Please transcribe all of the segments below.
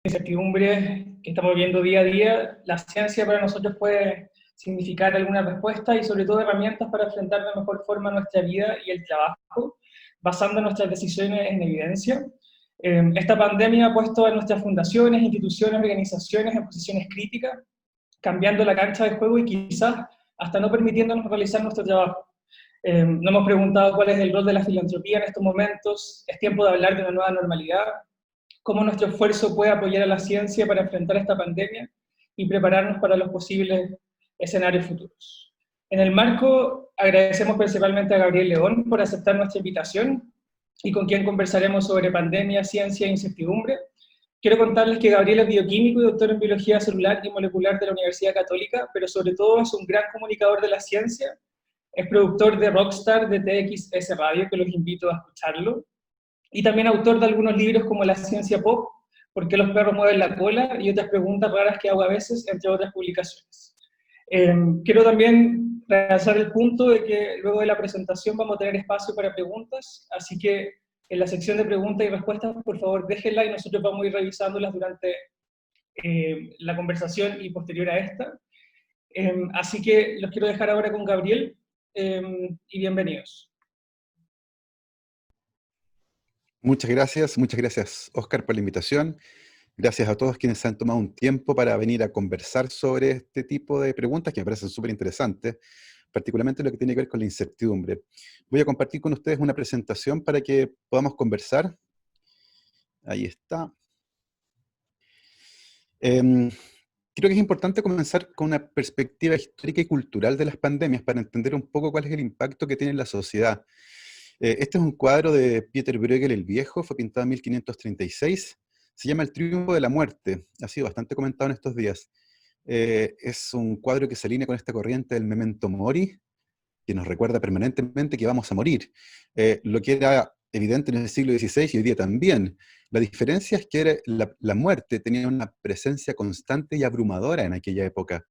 Incertidumbre que estamos viviendo día a día, la ciencia para nosotros puede significar alguna respuesta y sobre todo herramientas para enfrentar de mejor forma nuestra vida y el trabajo, basando nuestras decisiones en evidencia. Esta pandemia ha puesto a nuestras fundaciones, instituciones, organizaciones en posiciones críticas, cambiando la cancha de juego y quizás hasta no permitiéndonos realizar nuestro trabajo. Nos hemos preguntado cuál es el rol de la filantropía en estos momentos, es tiempo de hablar de una nueva normalidad, cómo nuestro esfuerzo puede apoyar a la ciencia para enfrentar esta pandemia y prepararnos para los posibles escenarios futuros. En el marco, agradecemos principalmente a Gabriel León por aceptar nuestra invitación y con quien conversaremos sobre pandemia, ciencia e incertidumbre. Quiero contarles que Gabriel es bioquímico y doctor en biología celular y molecular de la Universidad Católica, pero sobre todo es un gran comunicador de la ciencia, es productor de Rockstar de TXS Radio, que los invito a escucharlo, y también autor de algunos libros como La ciencia pop, ¿Por qué los perros mueven la cola? Y otras preguntas raras que hago a veces, entre otras publicaciones. Quiero también realzar el punto de que luego de la presentación vamos a tener espacio para preguntas, así que en la sección de preguntas y respuestas, por favor, déjenla y nosotros vamos a ir revisándolas durante la conversación y posterior a esta. Así que los quiero dejar ahora con Gabriel y bienvenidos. Muchas gracias Oscar por la invitación. Gracias a todos quienes se han tomado un tiempo para venir a conversar sobre este tipo de preguntas que me parecen súper interesantes, particularmente lo que tiene que ver con la incertidumbre. Voy a compartir con ustedes una presentación para que podamos conversar. Ahí está. Creo que es importante comenzar con una perspectiva histórica y cultural de las pandemias para entender un poco cuál es el impacto que tiene en la sociedad. Este es un cuadro de Pieter Bruegel el Viejo, fue pintado en 1536. Se llama El triunfo de la muerte, ha sido bastante comentado en estos días. Es un cuadro que se alinea con esta corriente del memento mori, que nos recuerda permanentemente que vamos a morir. Lo que era evidente en el siglo XVI y hoy día también. La diferencia es que la muerte tenía una presencia constante y abrumadora en aquella época,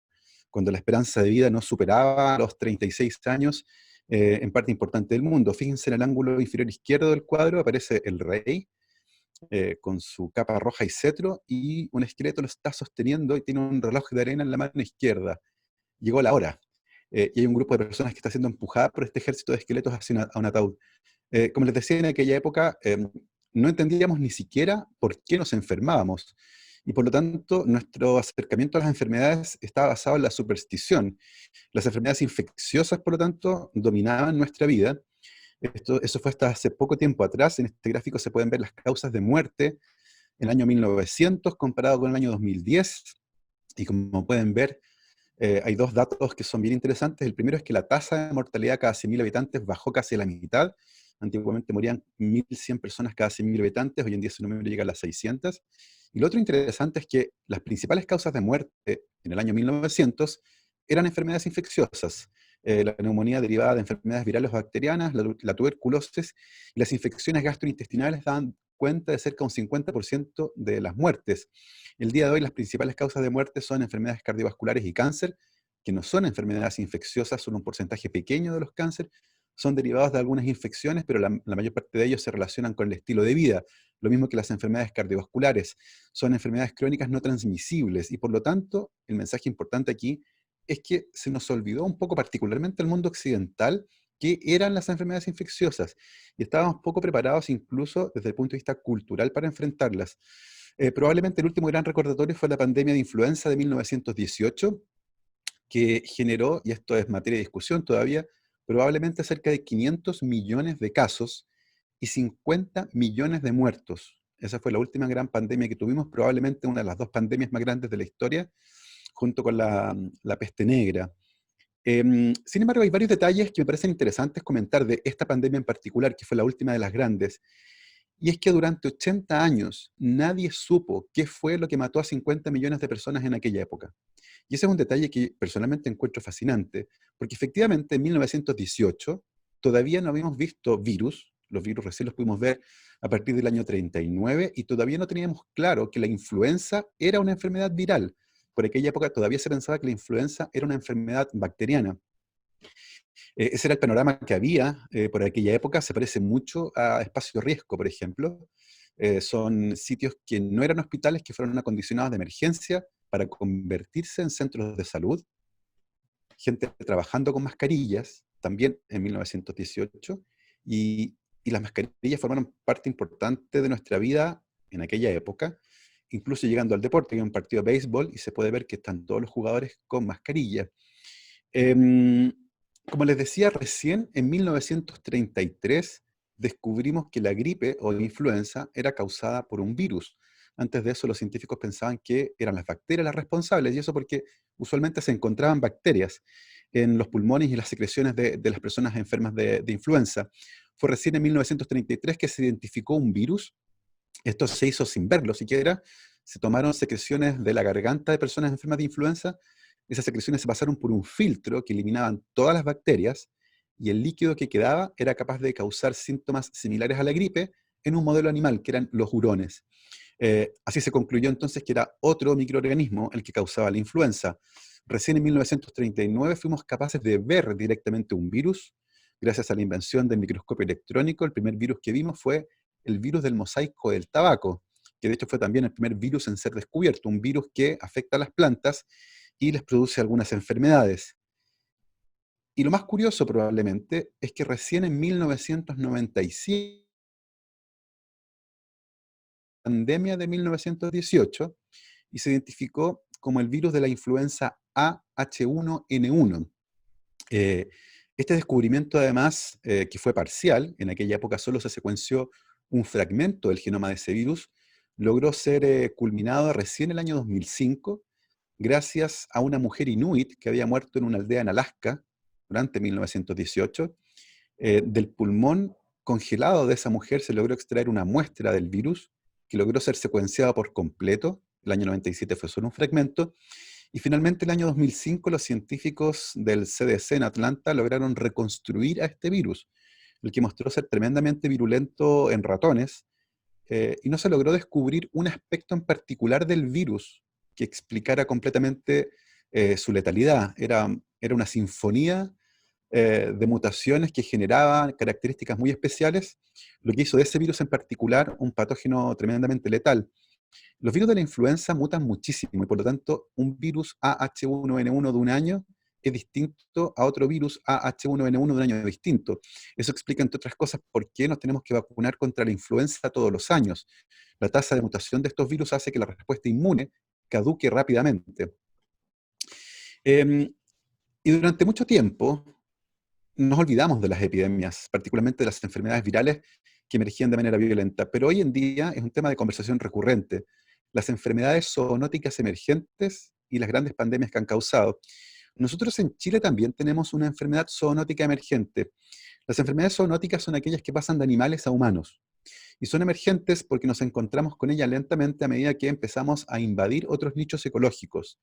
cuando la esperanza de vida no superaba los 36 años, en parte importante del mundo. Fíjense en el ángulo inferior izquierdo del cuadro, aparece el rey, con su capa roja y cetro, y un esqueleto lo está sosteniendo y tiene un reloj de arena en la mano izquierda. Llegó la hora. Y hay un grupo de personas que está siendo empujada por este ejército de esqueletos hacia a un ataúd. Como les decía, en aquella época no entendíamos ni siquiera por qué nos enfermábamos. Y por lo tanto, nuestro acercamiento a las enfermedades estaba basado en la superstición. Las enfermedades infecciosas, por lo tanto, dominaban nuestra vida. Eso fue hasta hace poco tiempo atrás. En este gráfico se pueden ver las causas de muerte en el año 1900 comparado con el año 2010. Y como pueden ver, hay dos datos que son bien interesantes. El primero es que la tasa de mortalidad cada 100.000 habitantes bajó casi a la mitad. Antiguamente morían 1.100 personas cada 100.000 habitantes, hoy en día ese número llega a las 600. Y lo otro interesante es que las principales causas de muerte en el año 1900 eran enfermedades infecciosas. La neumonía derivada de enfermedades virales o bacterianas, la tuberculosis y las infecciones gastrointestinales dan cuenta de cerca de un 50% de las muertes. El día de hoy las principales causas de muerte son enfermedades cardiovasculares y cáncer, que no son enfermedades infecciosas, son un porcentaje pequeño de los cánceres, son derivados de algunas infecciones, pero la mayor parte de ellos se relacionan con el estilo de vida. Lo mismo que las enfermedades cardiovasculares. Son enfermedades crónicas no transmisibles y por lo tanto el mensaje importante aquí es que se nos olvidó un poco, particularmente el mundo occidental, qué eran las enfermedades infecciosas y estábamos poco preparados incluso desde el punto de vista cultural para enfrentarlas. Probablemente el último gran recordatorio fue la pandemia de influenza de 1918, que generó, y esto es materia de discusión todavía, probablemente cerca de 500 millones de casos y 50 millones de muertos. Esa fue la última gran pandemia que tuvimos, probablemente una de las dos pandemias más grandes de la historia, junto con la peste negra. Sin embargo, hay varios detalles que me parecen interesantes comentar de esta pandemia en particular, que fue la última de las grandes. Y es que durante 80 años nadie supo qué fue lo que mató a 50 millones de personas en aquella época. Y ese es un detalle que personalmente encuentro fascinante, porque efectivamente en 1918 todavía no habíamos visto virus, los virus recién los pudimos ver a partir del año 39, y todavía no teníamos claro que la influenza era una enfermedad viral. Por aquella época todavía se pensaba que la influenza era una enfermedad bacteriana. Ese era el panorama que había por aquella época. Se parece mucho a Espacio Riesgo, por ejemplo, son sitios que no eran hospitales, que fueron acondicionados de emergencia para convertirse en centros de salud, gente trabajando con mascarillas, también en 1918, y las mascarillas formaron parte importante de nuestra vida en aquella época, incluso llegando al deporte, que hay un partido de béisbol y se puede ver que están todos los jugadores con mascarilla. Em, Como les decía recién, en 1933 descubrimos que la gripe o influenza era causada por un virus. Antes de eso, los científicos pensaban que eran las bacterias las responsables, y eso porque usualmente se encontraban bacterias en los pulmones y las secreciones de las personas enfermas de influenza. Fue recién en 1933 que se identificó un virus. Esto se hizo sin verlo siquiera. Se tomaron secreciones de la garganta de personas enfermas de influenza. Esas secreciones se pasaron por un filtro que eliminaban todas las bacterias, y el líquido que quedaba era capaz de causar síntomas similares a la gripe en un modelo animal, que eran los hurones. Así se concluyó entonces que era otro microorganismo el que causaba la influenza. Recién en 1939 fuimos capaces de ver directamente un virus. Gracias a la invención del microscopio electrónico, el primer virus que vimos fue el virus del mosaico del tabaco, que de hecho fue también el primer virus en ser descubierto, un virus que afecta a las plantas y les produce algunas enfermedades. Y lo más curioso probablemente es que recién en 1997, pandemia de 1918, y se identificó como el virus de la influenza AH1N1. Eh, este descubrimiento además, que fue parcial, en aquella época solo se secuenció un fragmento del genoma de ese virus, logró ser culminado recién en el año 2005, gracias a una mujer inuit que había muerto en una aldea en Alaska durante 1918. Del pulmón congelado de esa mujer se logró extraer una muestra del virus que logró ser secuenciada por completo. El año 97 fue solo un fragmento. Y finalmente, el año 2005, los científicos del CDC en Atlanta lograron reconstruir a este virus, el que mostró ser tremendamente virulento en ratones, y no se logró descubrir un aspecto en particular del virus que explicara completamente su letalidad. Era una sinfonía de mutaciones que generaban características muy especiales, lo que hizo de ese virus en particular un patógeno tremendamente letal. Los virus de la influenza mutan muchísimo, y por lo tanto un virus AH1N1 de un año es distinto a otro virus AH1N1 de un año distinto. Eso explica, entre otras cosas, por qué nos tenemos que vacunar contra la influenza todos los años. La tasa de mutación de estos virus hace que la respuesta inmune caduque rápidamente. Y durante mucho tiempo nos olvidamos de las epidemias, particularmente de las enfermedades virales que emergían de manera violenta, pero hoy en día es un tema de conversación recurrente. Las enfermedades zoonóticas emergentes y las grandes pandemias que han causado. Nosotros en Chile también tenemos una enfermedad zoonótica emergente. Las enfermedades zoonóticas son aquellas que pasan de animales a humanos, y son emergentes porque nos encontramos con ellas lentamente a medida que empezamos a invadir otros nichos ecológicos.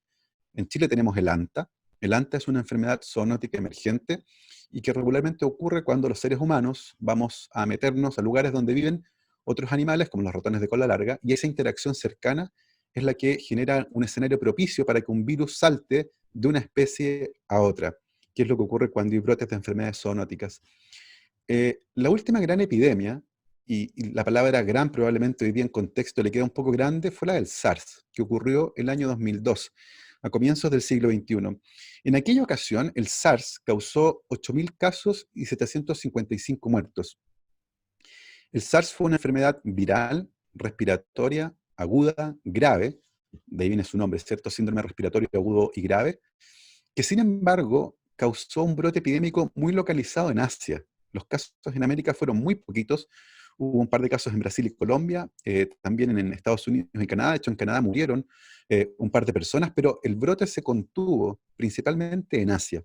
En Chile tenemos el ANTA. El ANTA es una enfermedad zoonótica emergente y que regularmente ocurre cuando los seres humanos vamos a meternos a lugares donde viven otros animales, como los ratones de cola larga, y esa interacción cercana es la que genera un escenario propicio para que un virus salte de una especie a otra, que es lo que ocurre cuando hay brotes de enfermedades zoonóticas. La última gran epidemia, y la palabra gran probablemente hoy día en contexto le queda un poco grande, fue la del SARS, que ocurrió el año 2002, a comienzos del siglo XXI. En aquella ocasión, el SARS causó 8.000 casos y 755 muertos. El SARS fue una enfermedad viral, respiratoria, aguda, grave, de ahí viene su nombre, ¿cierto? Síndrome respiratorio agudo y grave, que sin embargo causó un brote epidémico muy localizado en Asia. Los casos en América fueron muy poquitos. Hubo un par de casos en Brasil y Colombia, también en Estados Unidos y Canadá. De hecho, en Canadá murieron un par de personas, pero el brote se contuvo principalmente en Asia.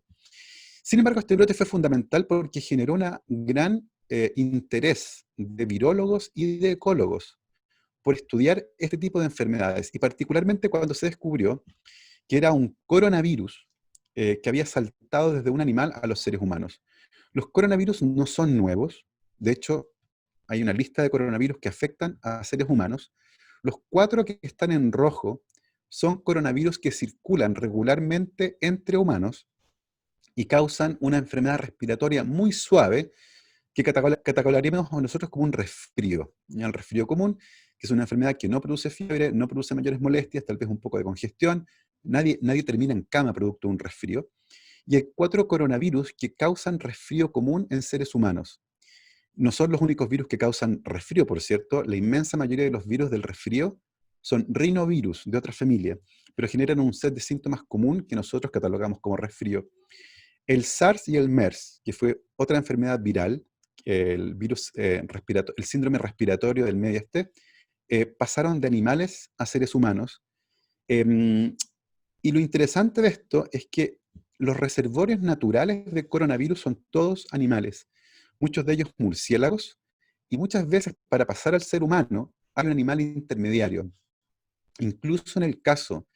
Sin embargo, este brote fue fundamental porque generó un gran interés de virólogos y de ecólogos por estudiar este tipo de enfermedades, y particularmente cuando se descubrió que era un coronavirus que había saltado desde un animal a los seres humanos. Los coronavirus no son nuevos. De hecho, hay una lista de coronavirus que afectan a seres humanos. Los 4 que están en rojo son coronavirus que circulan regularmente entre humanos y causan una enfermedad respiratoria muy suave que catalogaríamos nosotros como un resfrío. El resfrío común que es una enfermedad que no produce fiebre, no produce mayores molestias, tal vez un poco de congestión, nadie termina en cama producto de un resfrío, y hay 4 coronavirus que causan resfrío común en seres humanos. No son los únicos virus que causan resfrío, por cierto. La inmensa mayoría de los virus del resfrío son rinovirus de otra familia, pero generan un set de síntomas común que nosotros catalogamos como resfrío. El SARS y el MERS, que fue otra enfermedad viral, el virus el síndrome respiratorio del medio pasaron de animales a seres humanos. Y lo interesante de esto es que los reservorios naturales de coronavirus son todos animales, muchos de ellos murciélagos, y muchas veces para pasar al ser humano hay un animal intermediario. Incluso en el caso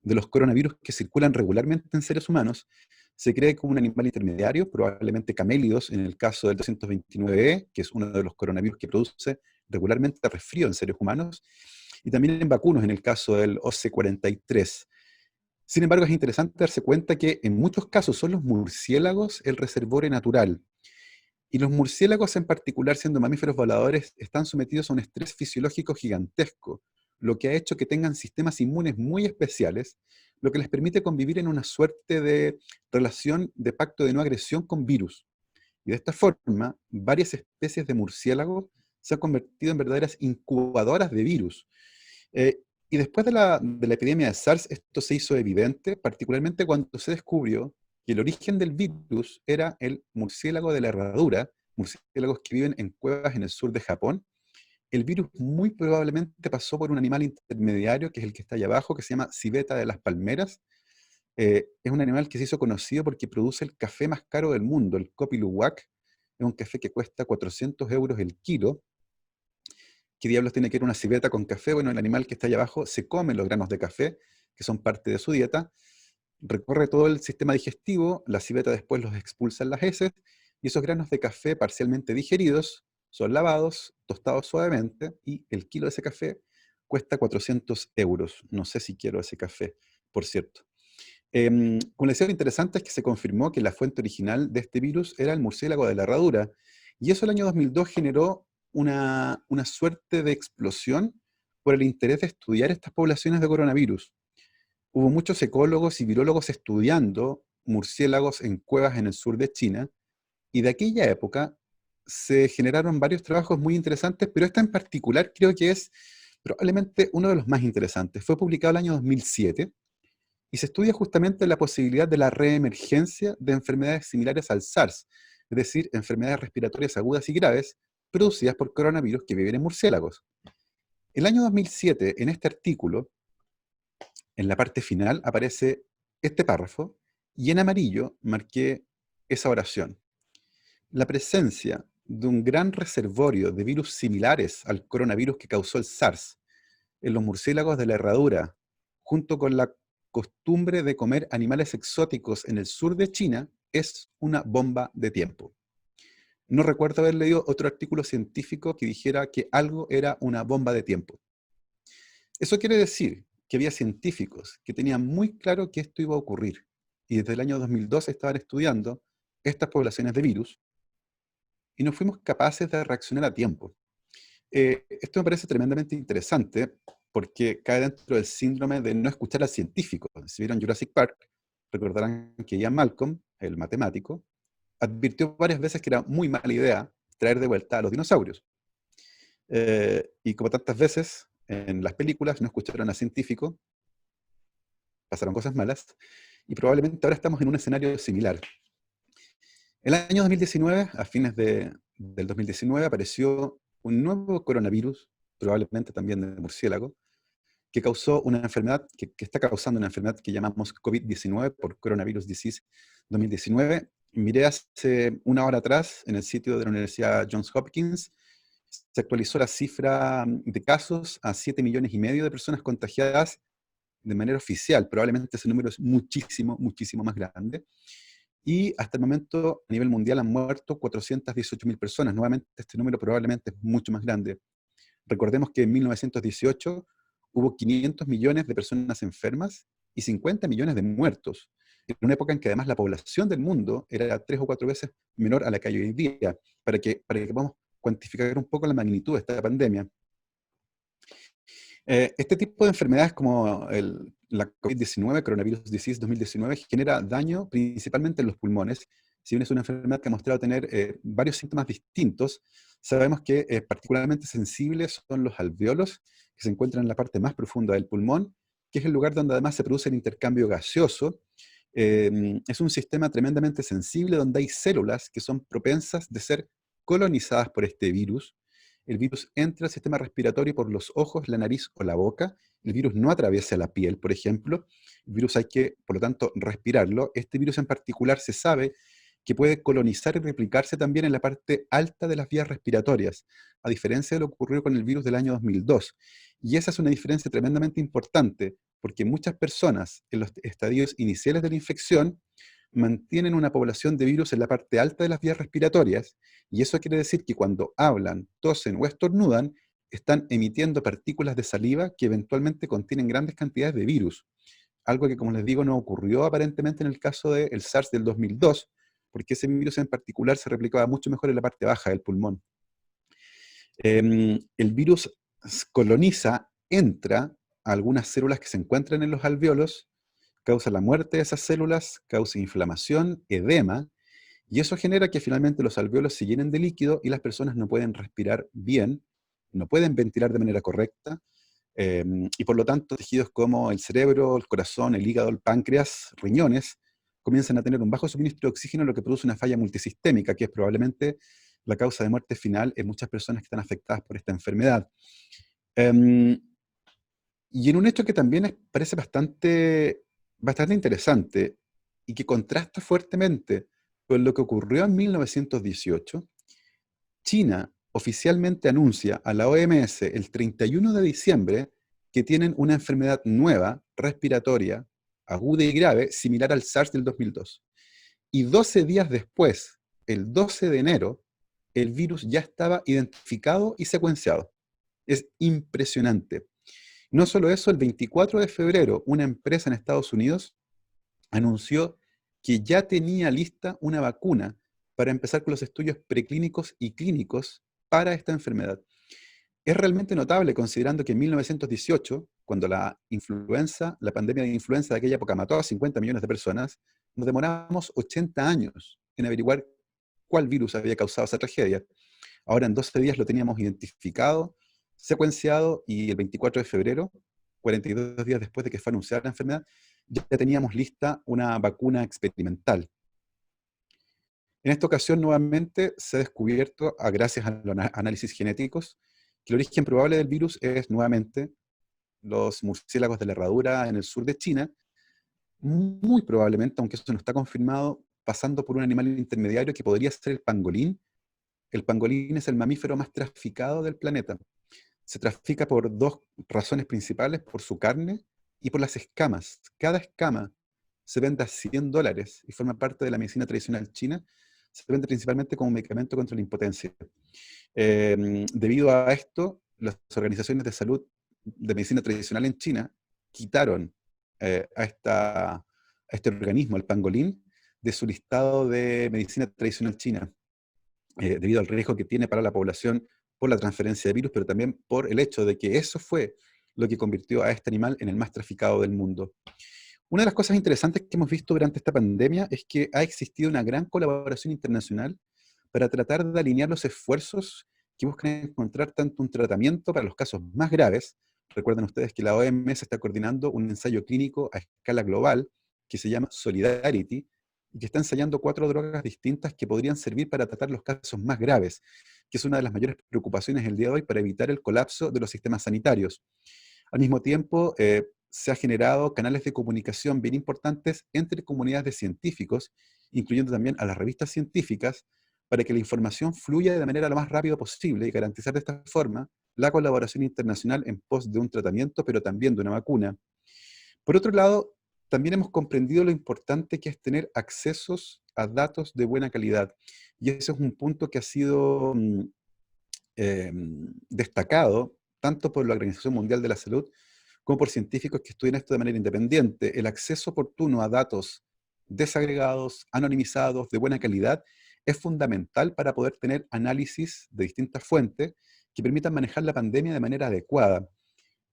de los coronavirus que circulan regularmente en seres humanos, se cree que un animal intermediario, probablemente camélidos, en el caso del 229E, que es uno de los coronavirus que produce regularmente resfrío en seres humanos, y también en vacunos, en el caso del OC43. Sin embargo, es interesante darse cuenta que en muchos casos son los murciélagos el reservorio natural. Y los murciélagos en particular, siendo mamíferos voladores, están sometidos a un estrés fisiológico gigantesco, lo que ha hecho que tengan sistemas inmunes muy especiales, lo que les permite convivir en una suerte de relación de pacto de no agresión con virus. Y de esta forma, varias especies de murciélagos se han convertido en verdaderas incubadoras de virus. Eh, y después de la epidemia de SARS, esto se hizo evidente, particularmente cuando se descubrió que el origen del virus era el murciélago de la herradura, murciélagos que viven en cuevas en el sur de Japón. El virus muy probablemente pasó por un animal intermediario, que es el que está allá abajo, que se llama civeta de las palmeras. Es un animal que se hizo conocido porque produce el café más caro del mundo, el Kopi Luwak. Es un café que cuesta 400 euros el kilo. ¿Qué diablos tiene que ver una civeta con café? Bueno, el animal que está allá abajo se come los granos de café, que son parte de su dieta, recorre todo el sistema digestivo, la civeta después los expulsa en las heces, y esos granos de café parcialmente digeridos son lavados, tostados suavemente, y el kilo de ese café cuesta 400 euros. No sé si quiero ese café, por cierto. Como les decía, lo interesante es que se confirmó que la fuente original de este virus era el murciélago de la herradura, y eso el año 2002 generó una suerte de explosión por el interés de estudiar estas poblaciones de coronavirus. Hubo muchos ecólogos y virólogos estudiando murciélagos en cuevas en el sur de China, y de aquella época se generaron varios trabajos muy interesantes, pero esta en particular creo que es probablemente uno de los más interesantes. Fue publicado el año 2007 y se estudia justamente la posibilidad de la reemergencia de enfermedades similares al SARS, es decir, enfermedades respiratorias agudas y graves producidas por coronavirus que viven en murciélagos. El año 2007, en este artículo, en la parte final, aparece este párrafo, y en amarillo marqué esa oración. La presencia de un gran reservorio de virus similares al coronavirus que causó el SARS en los murciélagos de la herradura, junto con la costumbre de comer animales exóticos en el sur de China, es una bomba de tiempo. No recuerdo haber leído otro artículo científico que dijera que algo era una bomba de tiempo. Eso quiere decir que había científicos que tenían muy claro que esto iba a ocurrir, y desde el año 2012 estaban estudiando estas poblaciones de virus, y no fuimos capaces de reaccionar a tiempo. Esto me parece tremendamente interesante porque cae dentro del síndrome de no escuchar al científico. Si vieron Jurassic Park, recordarán que Ian Malcolm, el matemático, advirtió varias veces que era muy mala idea traer de vuelta a los dinosaurios. Y como tantas veces en las películas no escucharon al científico, pasaron cosas malas, y probablemente ahora estamos en un escenario similar. El año 2019, a fines del 2019, apareció un nuevo coronavirus, probablemente también de murciélago, que causó una enfermedad, que está causando una enfermedad que llamamos COVID-19 por Coronavirus Disease 2019. Miré hace una hora atrás en el sitio de la Universidad Johns Hopkins, se actualizó la cifra de casos a 7,5 millones de personas contagiadas de manera oficial. Probablemente ese número es muchísimo, muchísimo más grande. Y hasta el momento, a nivel mundial, han muerto 418.000 personas. Nuevamente, este número probablemente es mucho más grande. Recordemos que en 1918 hubo 500 millones de personas enfermas y 50 millones de muertos, en una época en que además la población del mundo era 3 o 4 veces menor a la que hay hoy en día, para que podamos cuantificar un poco la magnitud de esta pandemia. Este tipo de enfermedades como la COVID-19, Coronavirus Disease 2019, genera daño principalmente en los pulmones. Si bien es una enfermedad que ha mostrado tener varios síntomas distintos, sabemos que particularmente sensibles son los alvéolos, que se encuentran en la parte más profunda del pulmón, que es el lugar donde además se produce el intercambio gaseoso. Es un sistema tremendamente sensible donde hay células que son propensas de ser colonizadas por este virus. El virus entra al sistema respiratorio por los ojos, la nariz o la boca. El virus no atraviesa la piel, por ejemplo. El virus hay que, por lo tanto, respirarlo. Este virus en particular se sabe que puede colonizar y replicarse también en la parte alta de las vías respiratorias, a diferencia de lo que ocurrió con el virus del año 2002. Y esa es una diferencia tremendamente importante, porque muchas personas en los estadios iniciales de la infección mantienen una población de virus en la parte alta de las vías respiratorias, y eso quiere decir que cuando hablan, tosen o estornudan, están emitiendo partículas de saliva que eventualmente contienen grandes cantidades de virus. Algo que, como les digo, no ocurrió aparentemente en el caso del SARS del 2002, porque ese virus en particular se replicaba mucho mejor en la parte baja del pulmón. El virus coloniza, entra a algunas células que se encuentran en los alvéolos, causa la muerte de esas células, causa inflamación, edema, y eso genera que finalmente los alvéolos se llenen de líquido y las personas no pueden respirar bien, no pueden ventilar de manera correcta, y por lo tanto tejidos como el cerebro, el corazón, el hígado, el páncreas, riñones, comienzan a tener un bajo suministro de oxígeno, lo que produce una falla multisistémica, que es probablemente la causa de muerte final en muchas personas que están afectadas por esta enfermedad. Em, y en un hecho que también parece bastante interesante y que contrasta fuertemente con lo que ocurrió en 1918, China oficialmente anuncia a la OMS el 31 de diciembre que tienen una enfermedad nueva, respiratoria, aguda y grave, similar al SARS del 2002. Y 12 días después, el 12 de enero, el virus ya estaba identificado y secuenciado. Es impresionante. No solo eso, el 24 de febrero, una empresa en Estados Unidos anunció que ya tenía lista una vacuna para empezar con los estudios preclínicos y clínicos para esta enfermedad. Es realmente notable considerando que en 1918, cuando la pandemia de influenza de aquella época mató a 50 millones de personas, nos demoramos 80 años en averiguar cuál virus había causado esa tragedia. Ahora en 12 días lo teníamos identificado, secuenciado, y el 24 de febrero, 42 días después de que fue anunciada la enfermedad, ya teníamos lista una vacuna experimental. En esta ocasión, nuevamente, se ha descubierto, gracias a los análisis genéticos, que el origen probable del virus es nuevamente los murciélagos de la herradura en el sur de China, muy probablemente, aunque eso no está confirmado, pasando por un animal intermediario que podría ser el pangolín. El pangolín es el mamífero más traficado del planeta. Se trafica por dos razones principales: por su carne y por las escamas. Cada escama se vende a $100 y forma parte de la medicina tradicional china. Se vende principalmente como medicamento contra la impotencia. Debido a esto, las organizaciones de salud de medicina tradicional en China quitaron a este organismo, el pangolín, de su listado de medicina tradicional china, debido al riesgo que tiene para la población por la transferencia de virus, pero también por el hecho de que eso fue lo que convirtió a este animal en el más traficado del mundo. Una de las cosas interesantes que hemos visto durante esta pandemia es que ha existido una gran colaboración internacional para tratar de alinear los esfuerzos que buscan encontrar tanto un tratamiento para los casos más graves. Recuerden ustedes que la OMS está coordinando un ensayo clínico a escala global que se llama Solidarity, y que está ensayando 4 drogas distintas que podrían servir para tratar los casos más graves, que es una de las mayores preocupaciones el día de hoy para evitar el colapso de los sistemas sanitarios. Al mismo tiempo, se han generado canales de comunicación bien importantes entre comunidades de científicos, incluyendo también a las revistas científicas, para que la información fluya de manera lo más rápido posible y garantizar de esta forma la colaboración internacional en pos de un tratamiento, pero también de una vacuna. Por otro lado, también hemos comprendido lo importante que es tener accesos a datos de buena calidad. Y ese es un punto que ha sido destacado tanto por la Organización Mundial de la Salud como por científicos que estudian esto de manera independiente. El acceso oportuno a datos desagregados, anonimizados, de buena calidad, es fundamental para poder tener análisis de distintas fuentes que permitan manejar la pandemia de manera adecuada.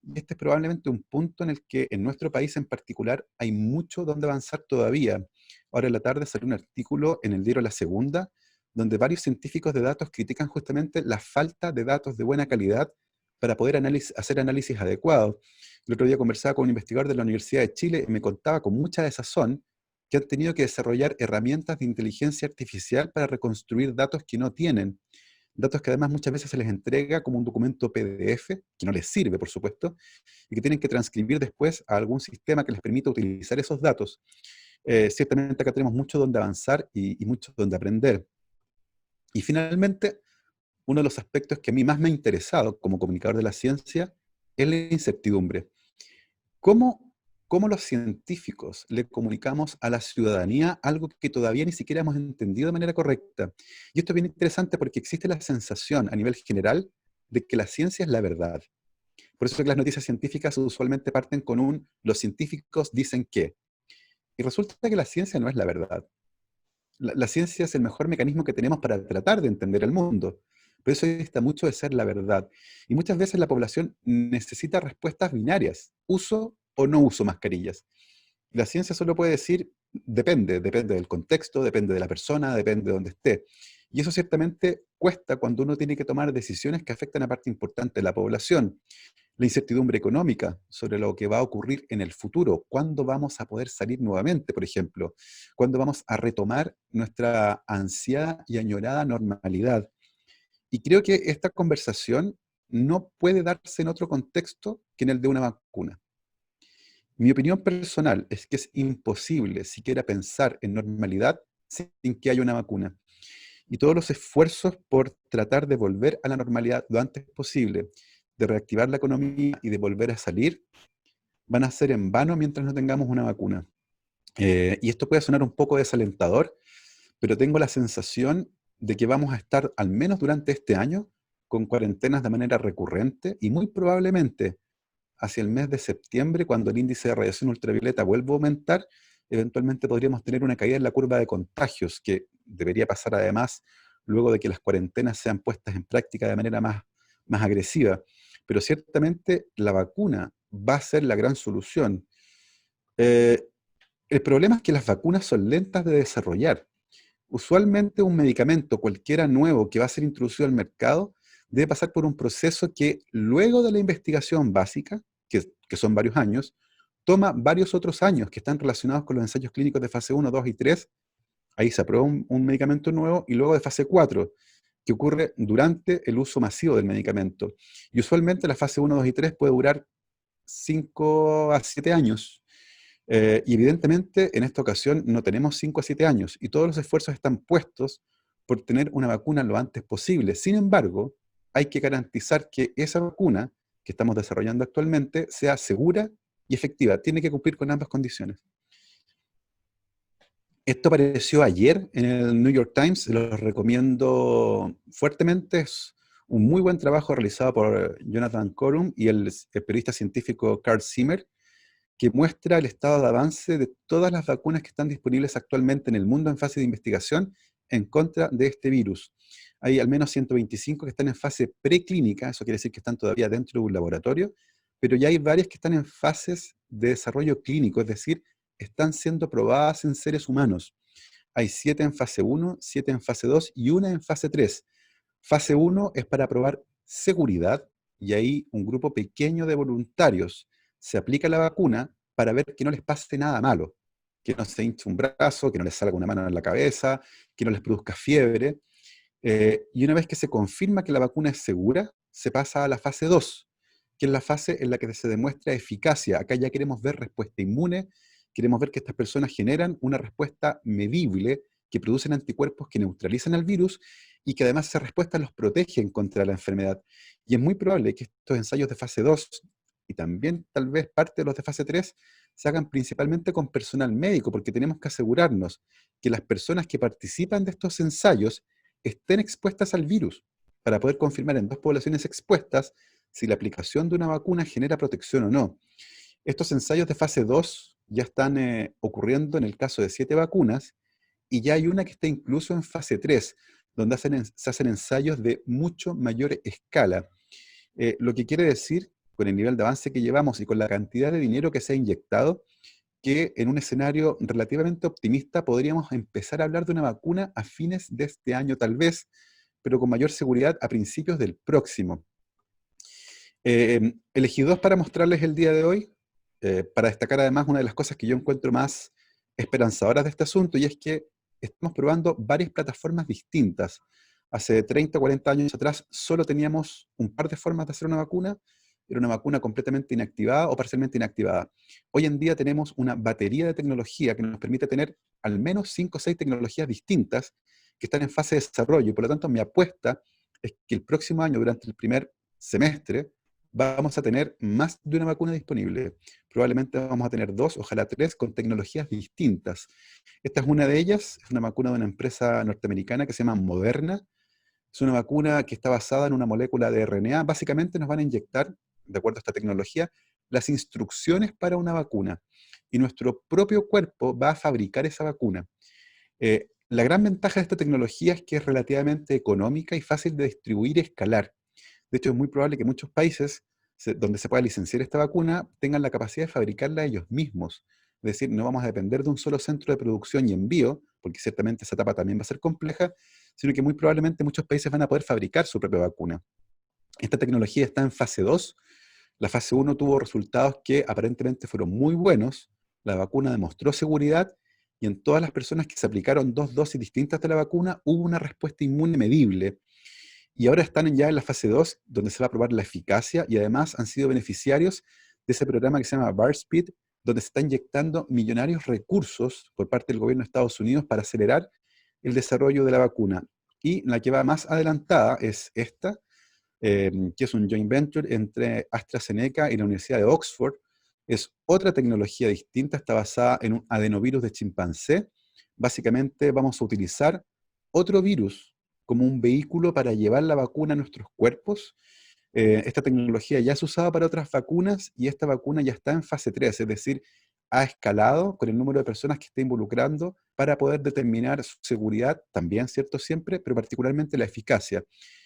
Y este es probablemente un punto en el que en nuestro país en particular hay mucho donde avanzar todavía. Ahora en la tarde salió un artículo en el diario La Segunda, donde varios científicos de datos critican justamente la falta de datos de buena calidad para poder hacer análisis adecuados. El otro día conversaba con un investigador de la Universidad de Chile y me contaba con mucha desazón que han tenido que desarrollar herramientas de inteligencia artificial para reconstruir datos que no tienen. Datos que además muchas veces se les entrega como un documento PDF, que no les sirve, por supuesto, y que tienen que transcribir después a algún sistema que les permita utilizar esos datos. Ciertamente acá tenemos mucho donde avanzar y mucho donde aprender. Y finalmente, uno de los aspectos que a mí más me ha interesado como comunicador de la ciencia es la incertidumbre. ¿Cómo, cómo los científicos le comunicamos a la ciudadanía algo que todavía ni siquiera hemos entendido de manera correcta? Y esto es bien interesante porque existe la sensación a nivel general de que la ciencia es la verdad. Por eso es que las noticias científicas usualmente parten con los científicos dicen que. Y resulta que la ciencia no es la verdad. La ciencia es el mejor mecanismo que tenemos para tratar de entender el mundo. Pero eso dista mucho de ser la verdad. Y muchas veces la población necesita respuestas binarias. ¿Uso o no uso mascarillas? La ciencia solo puede decir, depende del contexto, depende de la persona, depende de donde esté. Y eso ciertamente cuesta cuando uno tiene que tomar decisiones que afectan a parte importante de la población. La incertidumbre económica sobre lo que va a ocurrir en el futuro, cuándo vamos a poder salir nuevamente, por ejemplo, cuándo vamos a retomar nuestra ansiada y añorada normalidad. Y creo que esta conversación no puede darse en otro contexto que en el de una vacuna. Mi opinión personal es que es imposible siquiera pensar en normalidad sin que haya una vacuna. Y todos los esfuerzos por tratar de volver a la normalidad lo antes posible, de reactivar la economía y de volver a salir, van a ser en vano mientras no tengamos una vacuna. Y esto puede sonar un poco desalentador, pero tengo la sensación de que vamos a estar, al menos durante este año, con cuarentenas de manera recurrente y muy probablemente hacia el mes de septiembre, cuando el índice de radiación ultravioleta vuelva a aumentar, eventualmente podríamos tener una caída en la curva de contagios, que debería pasar además luego de que las cuarentenas sean puestas en práctica de manera más agresiva. Pero ciertamente la vacuna va a ser la gran solución. Eh, el problema es que las vacunas son lentas de desarrollar. Usualmente un medicamento, cualquiera nuevo que va a ser introducido al mercado, debe pasar por un proceso que luego de la investigación básica, que son varios años, toma varios otros años que están relacionados con los ensayos clínicos de fase 1, 2 y 3. Ahí se aprueba un medicamento nuevo y luego de fase 4, que ocurre durante el uso masivo del medicamento. Y usualmente la fase 1, 2 y 3 puede durar 5 a 7 años. Y evidentemente en esta ocasión no tenemos 5 a 7 años y todos los esfuerzos están puestos por tener una vacuna lo antes posible. Sin embargo, hay que garantizar que esa vacuna que estamos desarrollando actualmente sea segura y efectiva. Tiene que cumplir con ambas condiciones. Esto apareció ayer en el New York Times, lo recomiendo fuertemente. Es un muy buen trabajo realizado por Jonathan Corum y el periodista científico Carl Zimmer, que muestra el estado de avance de todas las vacunas que están disponibles actualmente en el mundo en fase de investigación en contra de este virus. Hay al menos 125 que están en fase preclínica, eso quiere decir que están todavía dentro de un laboratorio, pero ya hay varias que están en fases de desarrollo clínico, es decir, están siendo probadas en seres humanos. Hay 7 en fase 1, 7 en fase 2 y una en fase 3. Fase 1 es para probar seguridad y ahí un grupo pequeño de voluntarios se aplica la vacuna para ver que no les pase nada malo, que no se hinche un brazo, que no les salga una mano en la cabeza, que no les produzca fiebre. Y una vez que se confirma que la vacuna es segura, se pasa a la fase 2, que es la fase en la que se demuestra eficacia. Acá ya queremos ver respuesta inmune, queremos ver que estas personas generan una respuesta medible, que producen anticuerpos que neutralizan al virus y que además esa respuesta los protegen contra la enfermedad. Y es muy probable que estos ensayos de fase 2 y también tal vez parte de los de fase 3 se hagan principalmente con personal médico, porque tenemos que asegurarnos que las personas que participan de estos ensayos estén expuestas al virus, para poder confirmar en 2 poblaciones expuestas si la aplicación de una vacuna genera protección o no. Estos ensayos de fase 2 ya están ocurriendo en el caso de 7 vacunas, y ya hay una que está incluso en fase 3, donde se hacen ensayos de mucho mayor escala. Lo que quiere decir con el nivel de avance que llevamos y con la cantidad de dinero que se ha inyectado, que en un escenario relativamente optimista podríamos empezar a hablar de una vacuna a fines de este año tal vez, pero con mayor seguridad a principios del próximo. Elegí dos para mostrarles el día de hoy, para destacar además una de las cosas que yo encuentro más esperanzadoras de este asunto, y es que estamos probando varias plataformas distintas. Hace 30 o 40 años atrás solo teníamos un par de formas de hacer una vacuna, era una vacuna completamente inactivada o parcialmente inactivada. Hoy en día tenemos una batería de tecnología que nos permite tener al menos 5 o 6 tecnologías distintas que están en fase de desarrollo, y por lo tanto mi apuesta es que el próximo año, durante el primer semestre, vamos a tener más de una vacuna disponible. Probablemente vamos a tener 2, ojalá 3, con tecnologías distintas. Esta es una de ellas, es una vacuna de una empresa norteamericana que se llama Moderna. Es una vacuna que está basada en una molécula de RNA. Básicamente nos van a inyectar, de acuerdo a esta tecnología, las instrucciones para una vacuna. Y nuestro propio cuerpo va a fabricar esa vacuna. La gran ventaja de esta tecnología es que es relativamente económica y fácil de distribuir y escalar. De hecho, es muy probable que muchos países donde se pueda licenciar esta vacuna tengan la capacidad de fabricarla ellos mismos. Es decir, no vamos a depender de un solo centro de producción y envío, porque ciertamente esa etapa también va a ser compleja, sino que muy probablemente muchos países van a poder fabricar su propia vacuna. Esta tecnología está en fase 2. La fase 1 tuvo resultados que aparentemente fueron muy buenos. La vacuna demostró seguridad y en todas las personas que se aplicaron 2 dosis distintas de la vacuna hubo una respuesta inmune medible. Y ahora están ya en la fase 2, donde se va a probar la eficacia, y además han sido beneficiarios de ese programa que se llama VARSpeed, donde se está inyectando millonarios recursos por parte del gobierno de Estados Unidos para acelerar el desarrollo de la vacuna. Y la que va más adelantada es esta, que es un joint venture entre AstraZeneca y la Universidad de Oxford. Es otra tecnología distinta, está basada en un adenovirus de chimpancé. Básicamente vamos a utilizar otro virus como un vehículo para llevar la vacuna a nuestros cuerpos. Esta tecnología ya es usada para otras vacunas y esta vacuna ya está en fase 3, es decir, ha escalado con el número de personas que está involucrando para poder determinar su seguridad, también, ¿cierto? Siempre, pero particularmente la eficacia.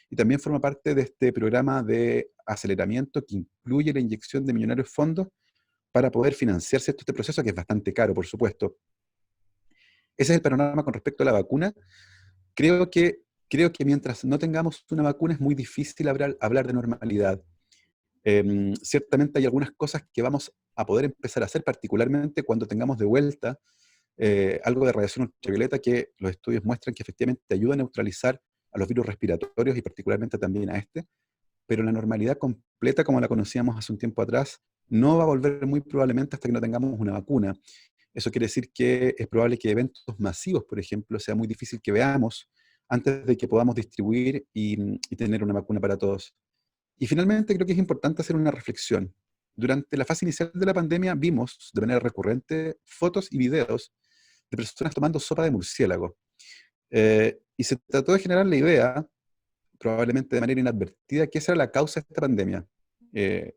Y también forma parte de este programa de aceleramiento que incluye la inyección de millonarios fondos para poder financiarse este proceso, que es bastante caro, por supuesto. Ese es el panorama con respecto a la vacuna. Creo que, creo que mientras no tengamos una vacuna es muy difícil hablar de normalidad. Ciertamente hay algunas cosas que vamos a poder empezar a hacer, particularmente cuando tengamos de vuelta algo de radiación ultravioleta, que los estudios muestran que efectivamente ayuda a neutralizar a los virus respiratorios y particularmente también a este, pero la normalidad completa como la conocíamos hace un tiempo atrás no va a volver muy probablemente hasta que no tengamos una vacuna. Eso quiere decir que es probable que eventos masivos, por ejemplo, sea muy difícil que veamos antes de que podamos distribuir y tener una vacuna para todos. Y finalmente creo que es importante hacer una reflexión. Durante la fase inicial de la pandemia vimos de manera recurrente fotos y videos de personas tomando sopa de murciélago. Y se trató de generar la idea, probablemente de manera inadvertida, que esa era la causa de esta pandemia. Eh,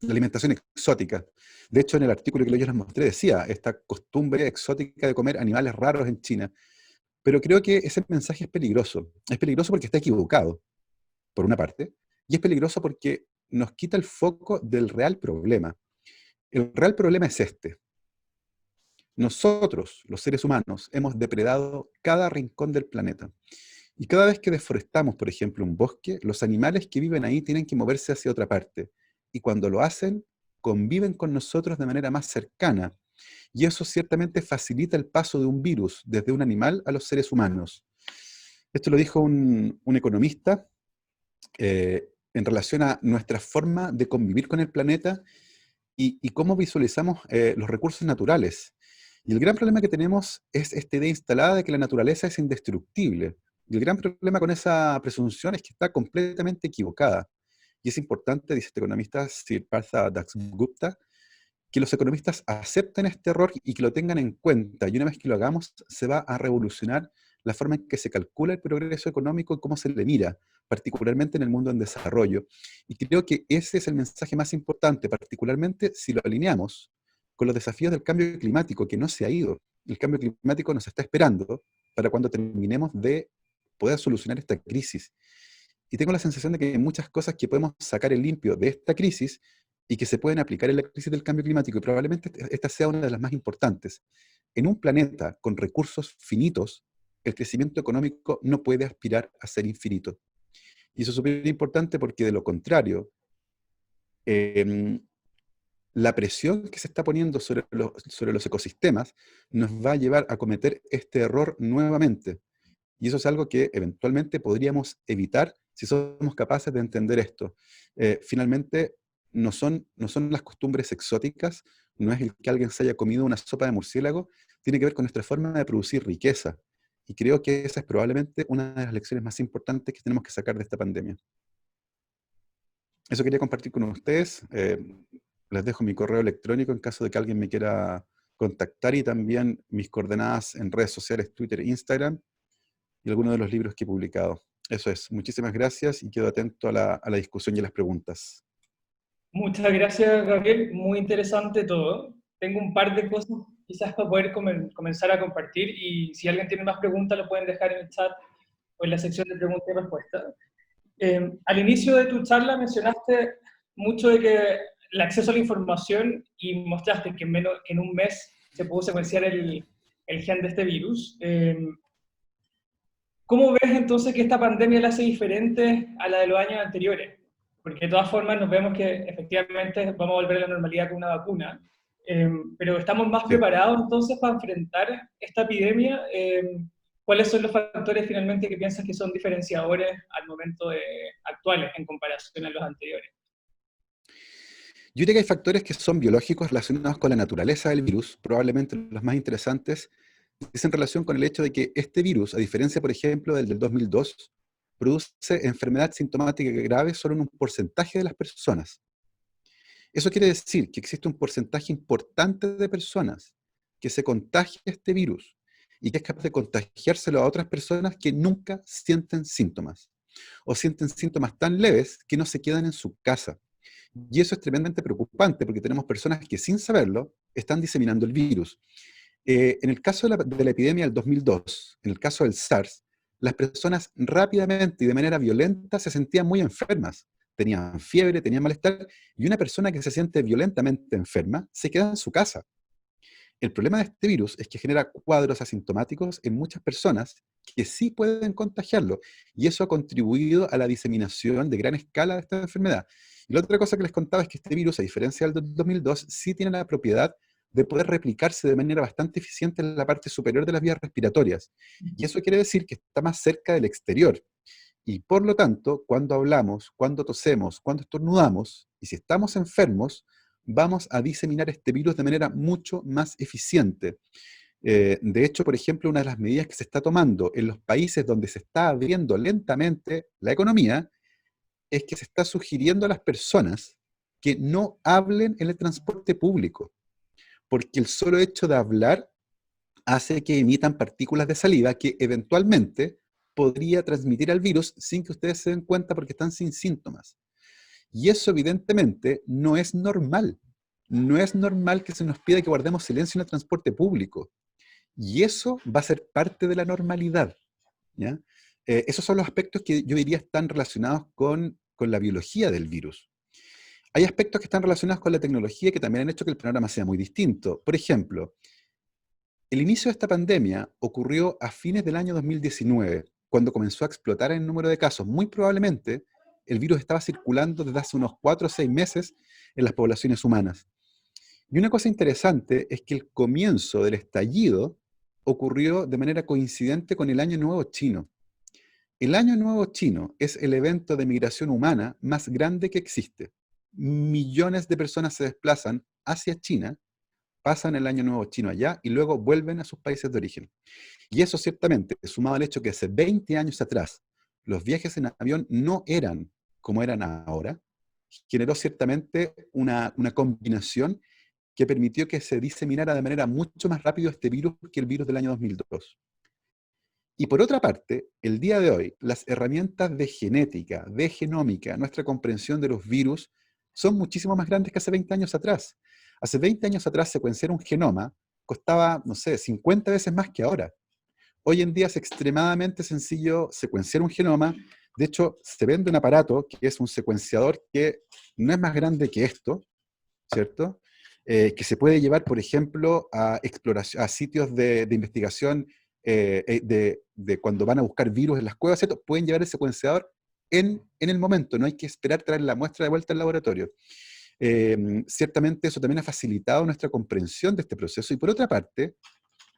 la alimentación exótica. De hecho, en el artículo que yo les mostré decía esta costumbre exótica de comer animales raros en China. Pero creo que ese mensaje es peligroso. Es peligroso porque está equivocado, por una parte, y es peligroso porque nos quita el foco del real problema. El real problema es este. Nosotros, los seres humanos, hemos depredado cada rincón del planeta. Y cada vez que deforestamos, por ejemplo, un bosque, los animales que viven ahí tienen que moverse hacia otra parte. Y cuando lo hacen, conviven con nosotros de manera más cercana. Y eso ciertamente facilita el paso de un virus desde un animal a los seres humanos. Esto lo dijo un economista en relación a nuestra forma de convivir con el planeta y cómo visualizamos los recursos naturales. Y el gran problema que tenemos es esta idea instalada de que la naturaleza es indestructible. Y el gran problema con esa presunción es que está completamente equivocada. Y es importante, dice este economista Sir Partha Dasgupta, que los economistas acepten este error y que lo tengan en cuenta. Y una vez que lo hagamos, se va a revolucionar la forma en que se calcula el progreso económico y cómo se le mira, particularmente en el mundo en desarrollo. Y creo que ese es el mensaje más importante, particularmente si lo alineamos con los desafíos del cambio climático, que no se ha ido. El cambio climático nos está esperando para cuando terminemos de poder solucionar esta crisis. y tengo la sensación de que hay muchas cosas que podemos sacar en limpio de esta crisis y que se pueden aplicar en la crisis del cambio climático, y probablemente esta sea una de las más importantes. En un planeta con recursos finitos, el crecimiento económico no puede aspirar a ser infinito. Y eso es súper importante porque, de lo contrario, eh, la presión que se está poniendo sobre los ecosistemas nos va a llevar a cometer este error nuevamente. Y eso es algo que eventualmente podríamos evitar si somos capaces de entender esto. Finalmente, no son las costumbres exóticas, no es el que alguien se haya comido una sopa de murciélago, tiene que ver con nuestra forma de producir riqueza. Y creo que esa es probablemente una de las lecciones más importantes que tenemos que sacar de esta pandemia. Eso quería compartir con ustedes. Les dejo mi correo electrónico en caso de que alguien me quiera contactar, y también mis coordenadas en redes sociales, Twitter e Instagram, y algunos de los libros que he publicado. Eso es. Muchísimas gracias y quedo atento a la discusión y a las preguntas. Muchas gracias, Gabriel. Muy interesante todo. Tengo un par de cosas quizás para poder comenzar a compartir, y si alguien tiene más preguntas lo pueden dejar en el chat o en la sección de preguntas y respuestas. Al inicio de tu charla mencionaste mucho de que el acceso a la información, y mostraste que en un mes se pudo secuenciar el gen de este virus. ¿Cómo ves entonces que esta pandemia la hace diferente a la de los años anteriores? Porque de todas formas nos vemos que efectivamente vamos a volver a la normalidad con una vacuna, pero ¿estamos más Sí. preparados entonces para enfrentar esta epidemia? ¿Cuáles son los factores finalmente que piensas que son diferenciadores al momento actuales en comparación a los anteriores? Yo diría que hay factores que son biológicos relacionados con la naturaleza del virus. Probablemente los más interesantes es en relación con el hecho de que este virus, a diferencia, por ejemplo, del 2002, produce enfermedad sintomática grave solo en un porcentaje de las personas. Eso quiere decir que existe un porcentaje importante de personas que se contagia este virus y que es capaz de contagiárselo a otras personas que nunca sienten síntomas, o sienten síntomas tan leves que no se quedan en su casa. Y eso es tremendamente preocupante porque tenemos personas que, sin saberlo, están diseminando el virus. En el caso de la epidemia del 2002, en el caso del SARS, las personas rápidamente y de manera violenta se sentían muy enfermas. Tenían fiebre, tenían malestar, y una persona que se siente violentamente enferma se queda en su casa. El problema de este virus es que genera cuadros asintomáticos en muchas personas que sí pueden contagiarlo, y eso ha contribuido a la diseminación de gran escala de esta enfermedad. Y la otra cosa que les contaba es que este virus, a diferencia del 2002, sí tiene la propiedad de poder replicarse de manera bastante eficiente en la parte superior de las vías respiratorias. Y eso quiere decir que está más cerca del exterior. Y por lo tanto, cuando hablamos, cuando tosemos, cuando estornudamos, y si estamos enfermos, vamos a diseminar este virus de manera mucho más eficiente. De hecho, por ejemplo, una de las medidas que se está tomando en los países donde se está abriendo lentamente la economía es que se está sugiriendo a las personas que no hablen en el transporte público, porque el solo hecho de hablar hace que emitan partículas de saliva que eventualmente podría transmitir al virus sin que ustedes se den cuenta porque están sin síntomas. Y eso evidentemente no es normal. No es normal que se nos pida que guardemos silencio en el transporte público. Y eso va a ser parte de la normalidad, ¿ya? Esos son los aspectos que yo diría están relacionados con la biología del virus. Hay aspectos que están relacionados con la tecnología que también han hecho que el panorama sea muy distinto. Por ejemplo, el inicio de esta pandemia ocurrió a fines del año 2019, cuando comenzó a explotar el número de casos. Muy probablemente el virus estaba circulando desde hace unos 4 o 6 meses en las poblaciones humanas. Y una cosa interesante es que el comienzo del estallido ocurrió de manera coincidente con el Año Nuevo Chino. El Año Nuevo Chino es el evento de migración humana más grande que existe. Millones de personas se desplazan hacia China, pasan el Año Nuevo Chino allá y luego vuelven a sus países de origen. Y eso ciertamente, sumado al hecho que hace 20 años atrás los viajes en avión no eran como eran ahora, generó ciertamente una combinación que permitió que se diseminara de manera mucho más rápido este virus que el virus del año 2002. Y por otra parte, el día de hoy, las herramientas de genética, de genómica, nuestra comprensión de los virus, son muchísimo más grandes que hace 20 años atrás. Hace 20 años atrás secuenciar un genoma costaba, no sé, 50 veces más que ahora. Hoy en día es extremadamente sencillo secuenciar un genoma, De hecho, se vende un aparato que es un secuenciador que no es más grande que esto, ¿cierto? Que se puede llevar, por ejemplo, a exploración, a sitios de investigación de cuando van a buscar virus en las cuevas, ¿cierto? Pueden llevar el secuenciador en el momento, no hay que esperar traer la muestra de vuelta al laboratorio. Ciertamente eso también ha facilitado nuestra comprensión de este proceso, y por otra parte,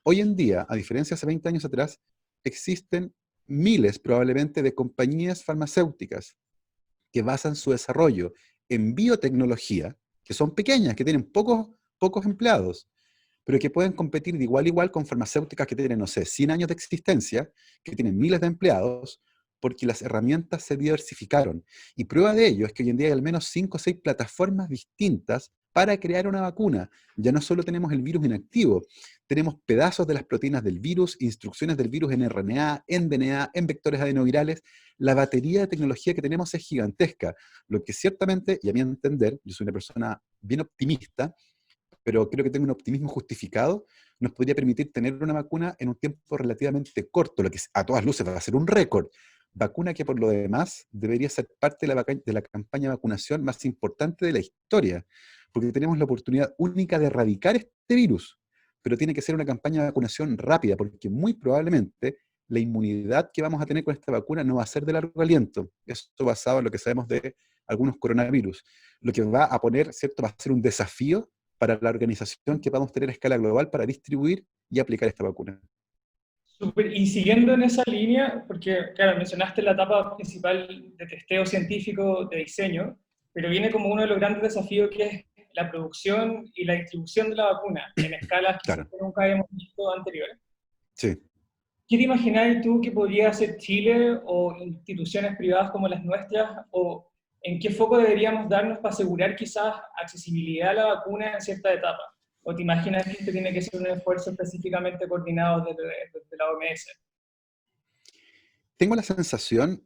hoy en día, a diferencia de hace 20 años atrás, existen miles probablemente de compañías farmacéuticas que basan su desarrollo en biotecnología, que son pequeñas, que tienen pocos empleados, pero que pueden competir de igual a igual con farmacéuticas que tienen, no sé, 100 años de existencia, que tienen miles de empleados, porque las herramientas se diversificaron. Y prueba de ello es que hoy en día hay al menos 5 o 6 plataformas distintas para crear una vacuna. Ya no solo tenemos el virus inactivo, tenemos pedazos de las proteínas del virus, instrucciones del virus en RNA, en DNA, en vectores adenovirales. La batería de tecnología que tenemos es gigantesca, lo que ciertamente, y a mi entender, yo soy una persona bien optimista, pero creo que tengo un optimismo justificado, nos podría permitir tener una vacuna en un tiempo relativamente corto, lo que a todas luces va a ser un récord. Vacuna que por lo demás debería ser parte de la campaña de vacunación más importante de la historia, porque tenemos la oportunidad única de erradicar este virus, pero tiene que ser una campaña de vacunación rápida, porque muy probablemente la inmunidad que vamos a tener con esta vacuna no va a ser de largo aliento. Esto basado en lo que sabemos de algunos coronavirus. Lo que va a poner, ¿cierto? Va a ser un desafío para la organización que podamos tener a escala global para distribuir y aplicar esta vacuna. Súper. Y siguiendo en esa línea, porque, claro, mencionaste la etapa principal de testeo científico de diseño, pero viene como uno de los grandes desafíos que es la producción y la distribución de la vacuna en escalas que Claro, nunca habíamos visto anteriores. sí. ¿Qué te imaginas tú que podría hacer Chile o instituciones privadas como las nuestras? ¿O en qué foco deberíamos darnos para asegurar quizás accesibilidad a la vacuna en cierta etapa? ¿O te imaginas que esto tiene que ser un esfuerzo específicamente coordinado desde la OMS? Tengo la sensación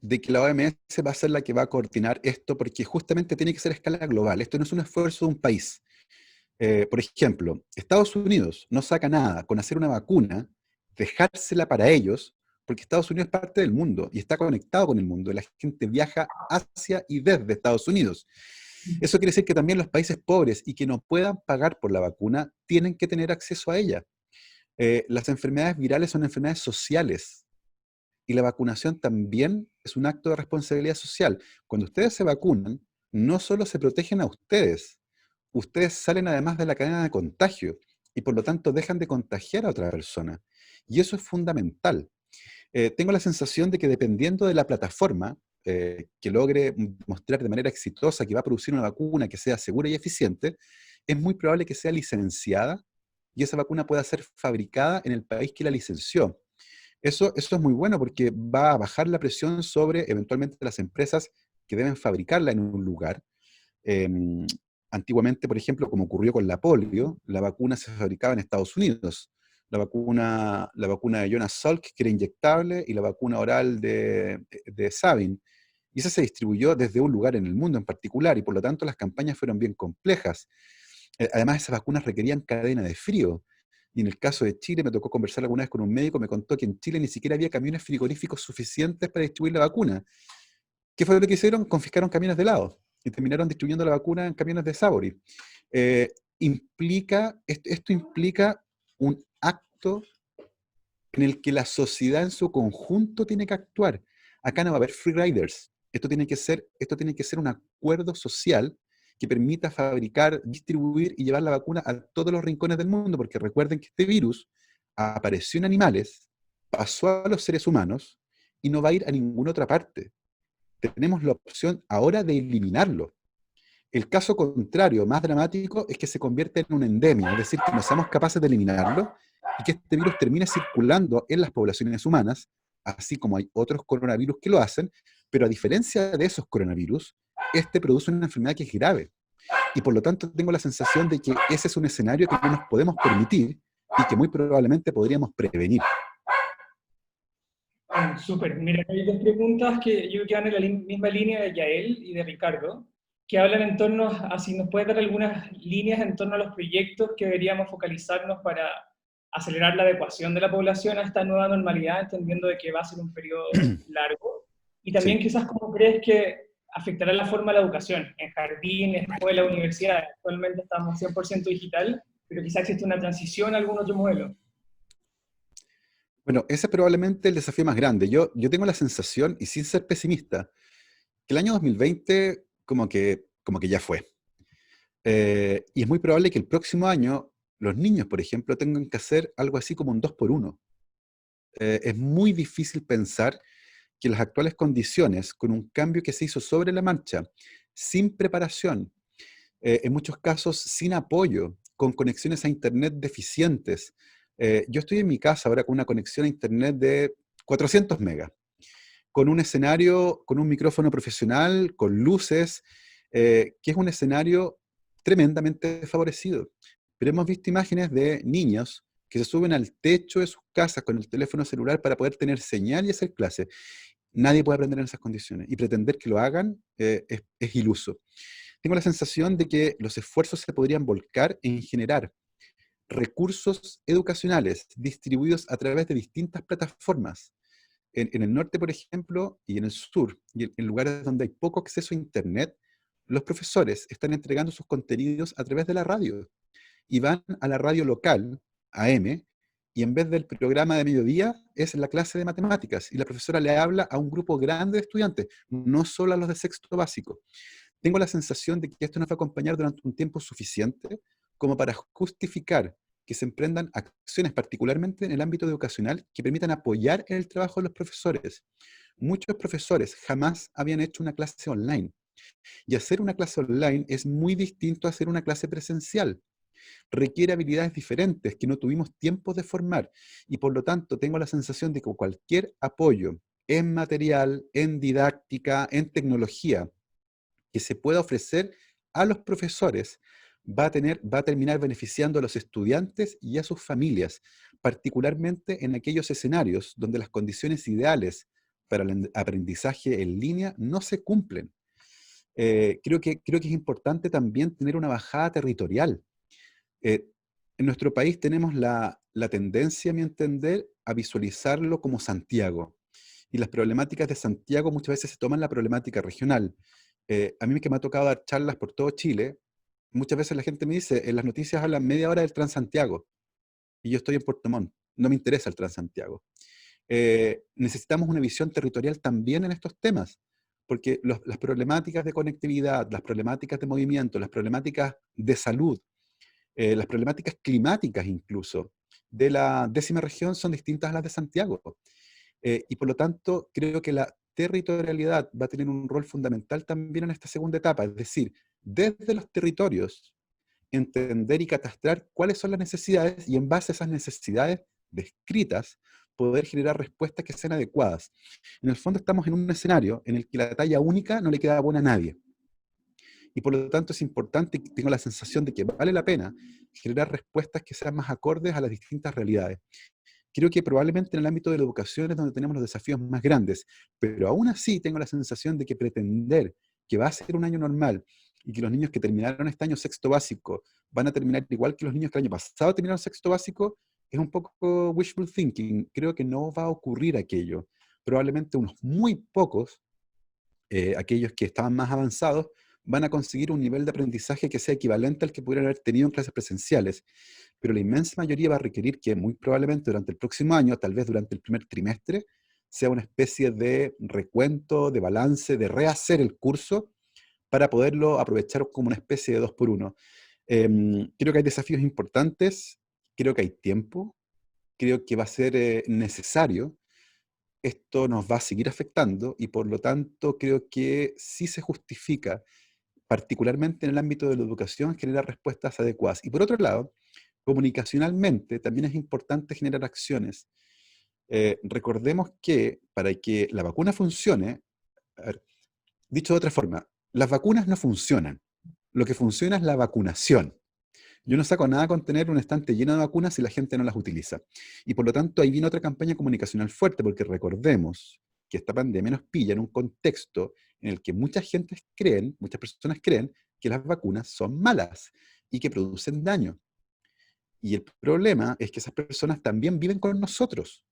de que la OMS va a ser la que va a coordinar esto porque justamente tiene que ser a escala global. Esto no es un esfuerzo de un país. Por ejemplo, Estados Unidos no saca nada con hacer una vacuna, dejársela para ellos, porque Estados Unidos es parte del mundo y está conectado con el mundo. Y la gente viaja hacia y desde Estados Unidos. Eso quiere decir que también los países pobres y que no puedan pagar por la vacuna tienen que tener acceso a ella. Las enfermedades virales son enfermedades sociales y la vacunación también es un acto de responsabilidad social. Cuando ustedes se vacunan, no solo se protegen a ustedes salen además de la cadena de contagio y por lo tanto dejan de contagiar a otra persona. Y eso es fundamental. Tengo la sensación de que dependiendo de la plataforma que logre mostrar de manera exitosa que va a producir una vacuna que sea segura y eficiente, es muy probable que sea licenciada y esa vacuna pueda ser fabricada en el país que la licenció. Eso es muy bueno porque va a bajar la presión sobre eventualmente las empresas que deben fabricarla en un lugar. Eh, Antiguamente, por ejemplo, como ocurrió con la polio, la vacuna se fabricaba en Estados Unidos. La vacuna de Jonas Salk, que era inyectable, y la vacuna oral de Sabin. Y esa se distribuyó desde un lugar en el mundo en particular, y por lo tanto las campañas fueron bien complejas. Además, esas vacunas requerían cadena de frío. Y en el caso de Chile, me tocó conversar alguna vez con un médico, me contó que en Chile ni siquiera había camiones frigoríficos suficientes para distribuir la vacuna. ¿Qué fue lo que hicieron? Confiscaron camiones de helado y terminaron distribuyendo la vacuna en camiones de Sabori. Esto implica un acto en el que la sociedad en su conjunto tiene que actuar. Acá no va a haber free riders. Esto tiene que ser un acuerdo social que permita fabricar, distribuir y llevar la vacuna a todos los rincones del mundo, porque recuerden que este virus apareció en animales, pasó a los seres humanos y no va a ir a ninguna otra parte. Tenemos la opción ahora de eliminarlo. El caso contrario, más dramático, es que se convierte en una endemia, es decir, que no seamos capaces de eliminarlo y que este virus termine circulando en las poblaciones humanas, así como hay otros coronavirus que lo hacen, pero a diferencia de esos coronavirus, este produce una enfermedad que es grave. Y por lo tanto tengo la sensación de que ese es un escenario que no nos podemos permitir y que muy probablemente podríamos prevenir. Súper. Mira, hay dos preguntas que yo creo que van en la misma línea de Yael y de Ricardo, que hablan en torno a si nos puede dar algunas líneas en torno a los proyectos que deberíamos focalizarnos para acelerar la adecuación de la población a esta nueva normalidad, entendiendo de que va a ser un periodo largo. Y también Sí. quizás cómo crees que afectará la forma de la educación, en jardín, escuela, universidad. Actualmente estamos 100% digital, pero quizás existe una transición a algún otro modelo. Bueno, ese es probablemente el desafío más grande. Yo tengo la sensación, y sin ser pesimista, que el año 2020 como que ya fue. Y es muy probable que el próximo año los niños, por ejemplo, tengan que hacer algo así como un 2 por uno. Es muy difícil pensar que las actuales condiciones, con un cambio que se hizo sobre la marcha, sin preparación, en muchos casos sin apoyo, con conexiones a Internet deficientes. Yo estoy en mi casa ahora con una conexión a Internet de 400 megas, con un escenario, con un micrófono profesional, con luces, que es un escenario tremendamente favorecido. Pero hemos visto imágenes de niños que se suben al techo de sus casas con el teléfono celular para poder tener señal y hacer clase. Nadie puede aprender en esas condiciones y pretender que lo hagan es iluso. Tengo la sensación de que los esfuerzos se podrían volcar en generar recursos educacionales distribuidos a través de distintas plataformas. En el norte, por ejemplo, y en el sur, y en lugares donde hay poco acceso a Internet, los profesores están entregando sus contenidos a través de la radio y van a la radio local, AM, y en vez del programa de mediodía es la clase de matemáticas y la profesora le habla a un grupo grande de estudiantes, no solo a los de sexto básico. Tengo la sensación de que esto nos va a acompañar durante un tiempo suficiente como para justificar que se emprendan acciones, particularmente en el ámbito educacional, que permitan apoyar el trabajo de los profesores. Muchos profesores jamás habían hecho una clase online, y hacer una clase online es muy distinto a hacer una clase presencial. Requiere habilidades diferentes que no tuvimos tiempo de formar, y por lo tanto tengo la sensación de que cualquier apoyo en material, en didáctica, en tecnología, que se pueda ofrecer a los profesores va a terminar beneficiando a los estudiantes y a sus familias, particularmente en aquellos escenarios donde las condiciones ideales para el aprendizaje en línea no se cumplen. Creo que es importante también tener una bajada territorial. Eh, en nuestro país tenemos la tendencia, a mi entender, a visualizarlo como Santiago. Y las problemáticas de Santiago muchas veces se toman la problemática regional. A mí que me ha tocado dar charlas por todo Chile, muchas veces la gente me dice, en las noticias hablan media hora del Transantiago, y yo estoy en Puerto Montt, no me interesa el Transantiago. Necesitamos una visión territorial también en estos temas, porque las problemáticas de conectividad, las problemáticas de movimiento, las problemáticas de salud, las problemáticas climáticas incluso de la décima región son distintas a las de Santiago. Y por lo tanto, creo que la territorialidad va a tener un rol fundamental también en esta segunda etapa, es decir, desde los territorios, entender y catastrar cuáles son las necesidades y en base a esas necesidades descritas, poder generar respuestas que sean adecuadas. En el fondo estamos en un escenario en el que la talla única no le queda buena a nadie. Y por lo tanto es importante, y tengo la sensación de que vale la pena generar respuestas que sean más acordes a las distintas realidades. Creo que probablemente en el ámbito de la educación es donde tenemos los desafíos más grandes, pero aún así tengo la sensación de que pretender que va a ser un año normal y que los niños que terminaron este año sexto básico van a terminar igual que los niños que el año pasado terminaron sexto básico, es un poco wishful thinking. Creo que no va a ocurrir aquello. Probablemente unos muy pocos, aquellos que estaban más avanzados, van a conseguir un nivel de aprendizaje que sea equivalente al que pudieran haber tenido en clases presenciales, pero la inmensa mayoría va a requerir que muy probablemente durante el próximo año, tal vez durante el primer trimestre, sea una especie de recuento, de balance, de rehacer el curso para poderlo aprovechar como una especie de 2 por 1. Creo que hay desafíos importantes, creo que hay tiempo, creo que va a ser necesario. Esto nos va a seguir afectando y por lo tanto creo que sí se justifica, particularmente en el ámbito de la educación, generar respuestas adecuadas. Y por otro lado, comunicacionalmente también es importante generar acciones. Recordemos que para que la vacuna funcione, a ver, dicho de otra forma, las vacunas no funcionan. Lo que funciona es la vacunación. Yo no saco nada con tener un estante lleno de vacunas si la gente no las utiliza. Y por lo tanto, ahí viene otra campaña comunicacional fuerte, porque recordemos que esta pandemia nos pilla en un contexto en el que muchas personas creen que las vacunas son malas y que producen daño. Y el problema es que esas personas también viven con nosotros.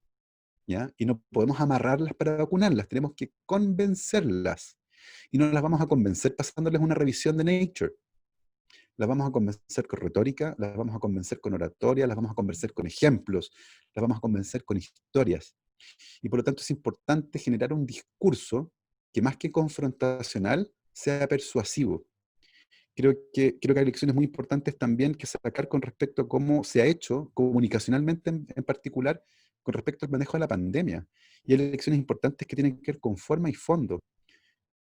¿ya? Y no podemos amarrarlas para vacunarlas, tenemos que convencerlas. Y no las vamos a convencer pasándoles una revisión de Nature. Las vamos a convencer con retórica, las vamos a convencer con oratoria, las vamos a convencer con ejemplos, las vamos a convencer con historias. Y por lo tanto es importante generar un discurso que más que confrontacional sea persuasivo. Creo que hay lecciones muy importantes también que sacar con respecto a cómo se ha hecho comunicacionalmente en particular con respecto al manejo de la pandemia. Y hay lecciones importantes que tienen que ver con forma y fondo.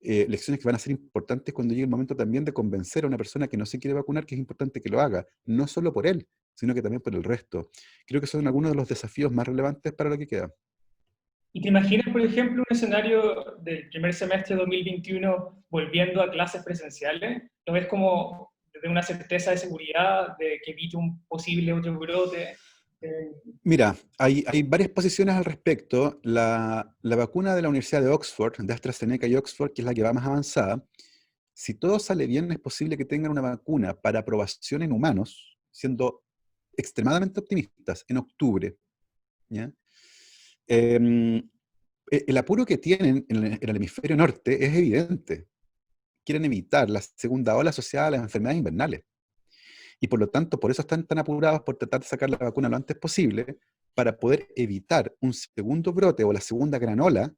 Lecciones que van a ser importantes cuando llegue el momento también de convencer a una persona que no se quiere vacunar que es importante que lo haga, no solo por él, sino que también por el resto. Creo que son algunos de los desafíos más relevantes para lo que queda. ¿Y te imaginas, por ejemplo, un escenario del primer semestre de 2021 volviendo a clases presenciales? ¿Lo ves como de una certeza de seguridad, de que evite un posible otro brote? Mira, hay varias posiciones al respecto. La vacuna de la Universidad de Oxford, de AstraZeneca y Oxford, que es la que va más avanzada, si todo sale bien, es posible que tengan una vacuna para aprobación en humanos, siendo extremadamente optimistas, en octubre. ¿Ya? Em, el apuro que tienen en el hemisferio norte es evidente. Quieren evitar la segunda ola asociada a las enfermedades invernales. Y por lo tanto, por eso están tan apurados por tratar de sacar la vacuna lo antes posible, para poder evitar un segundo brote o la segunda gran ola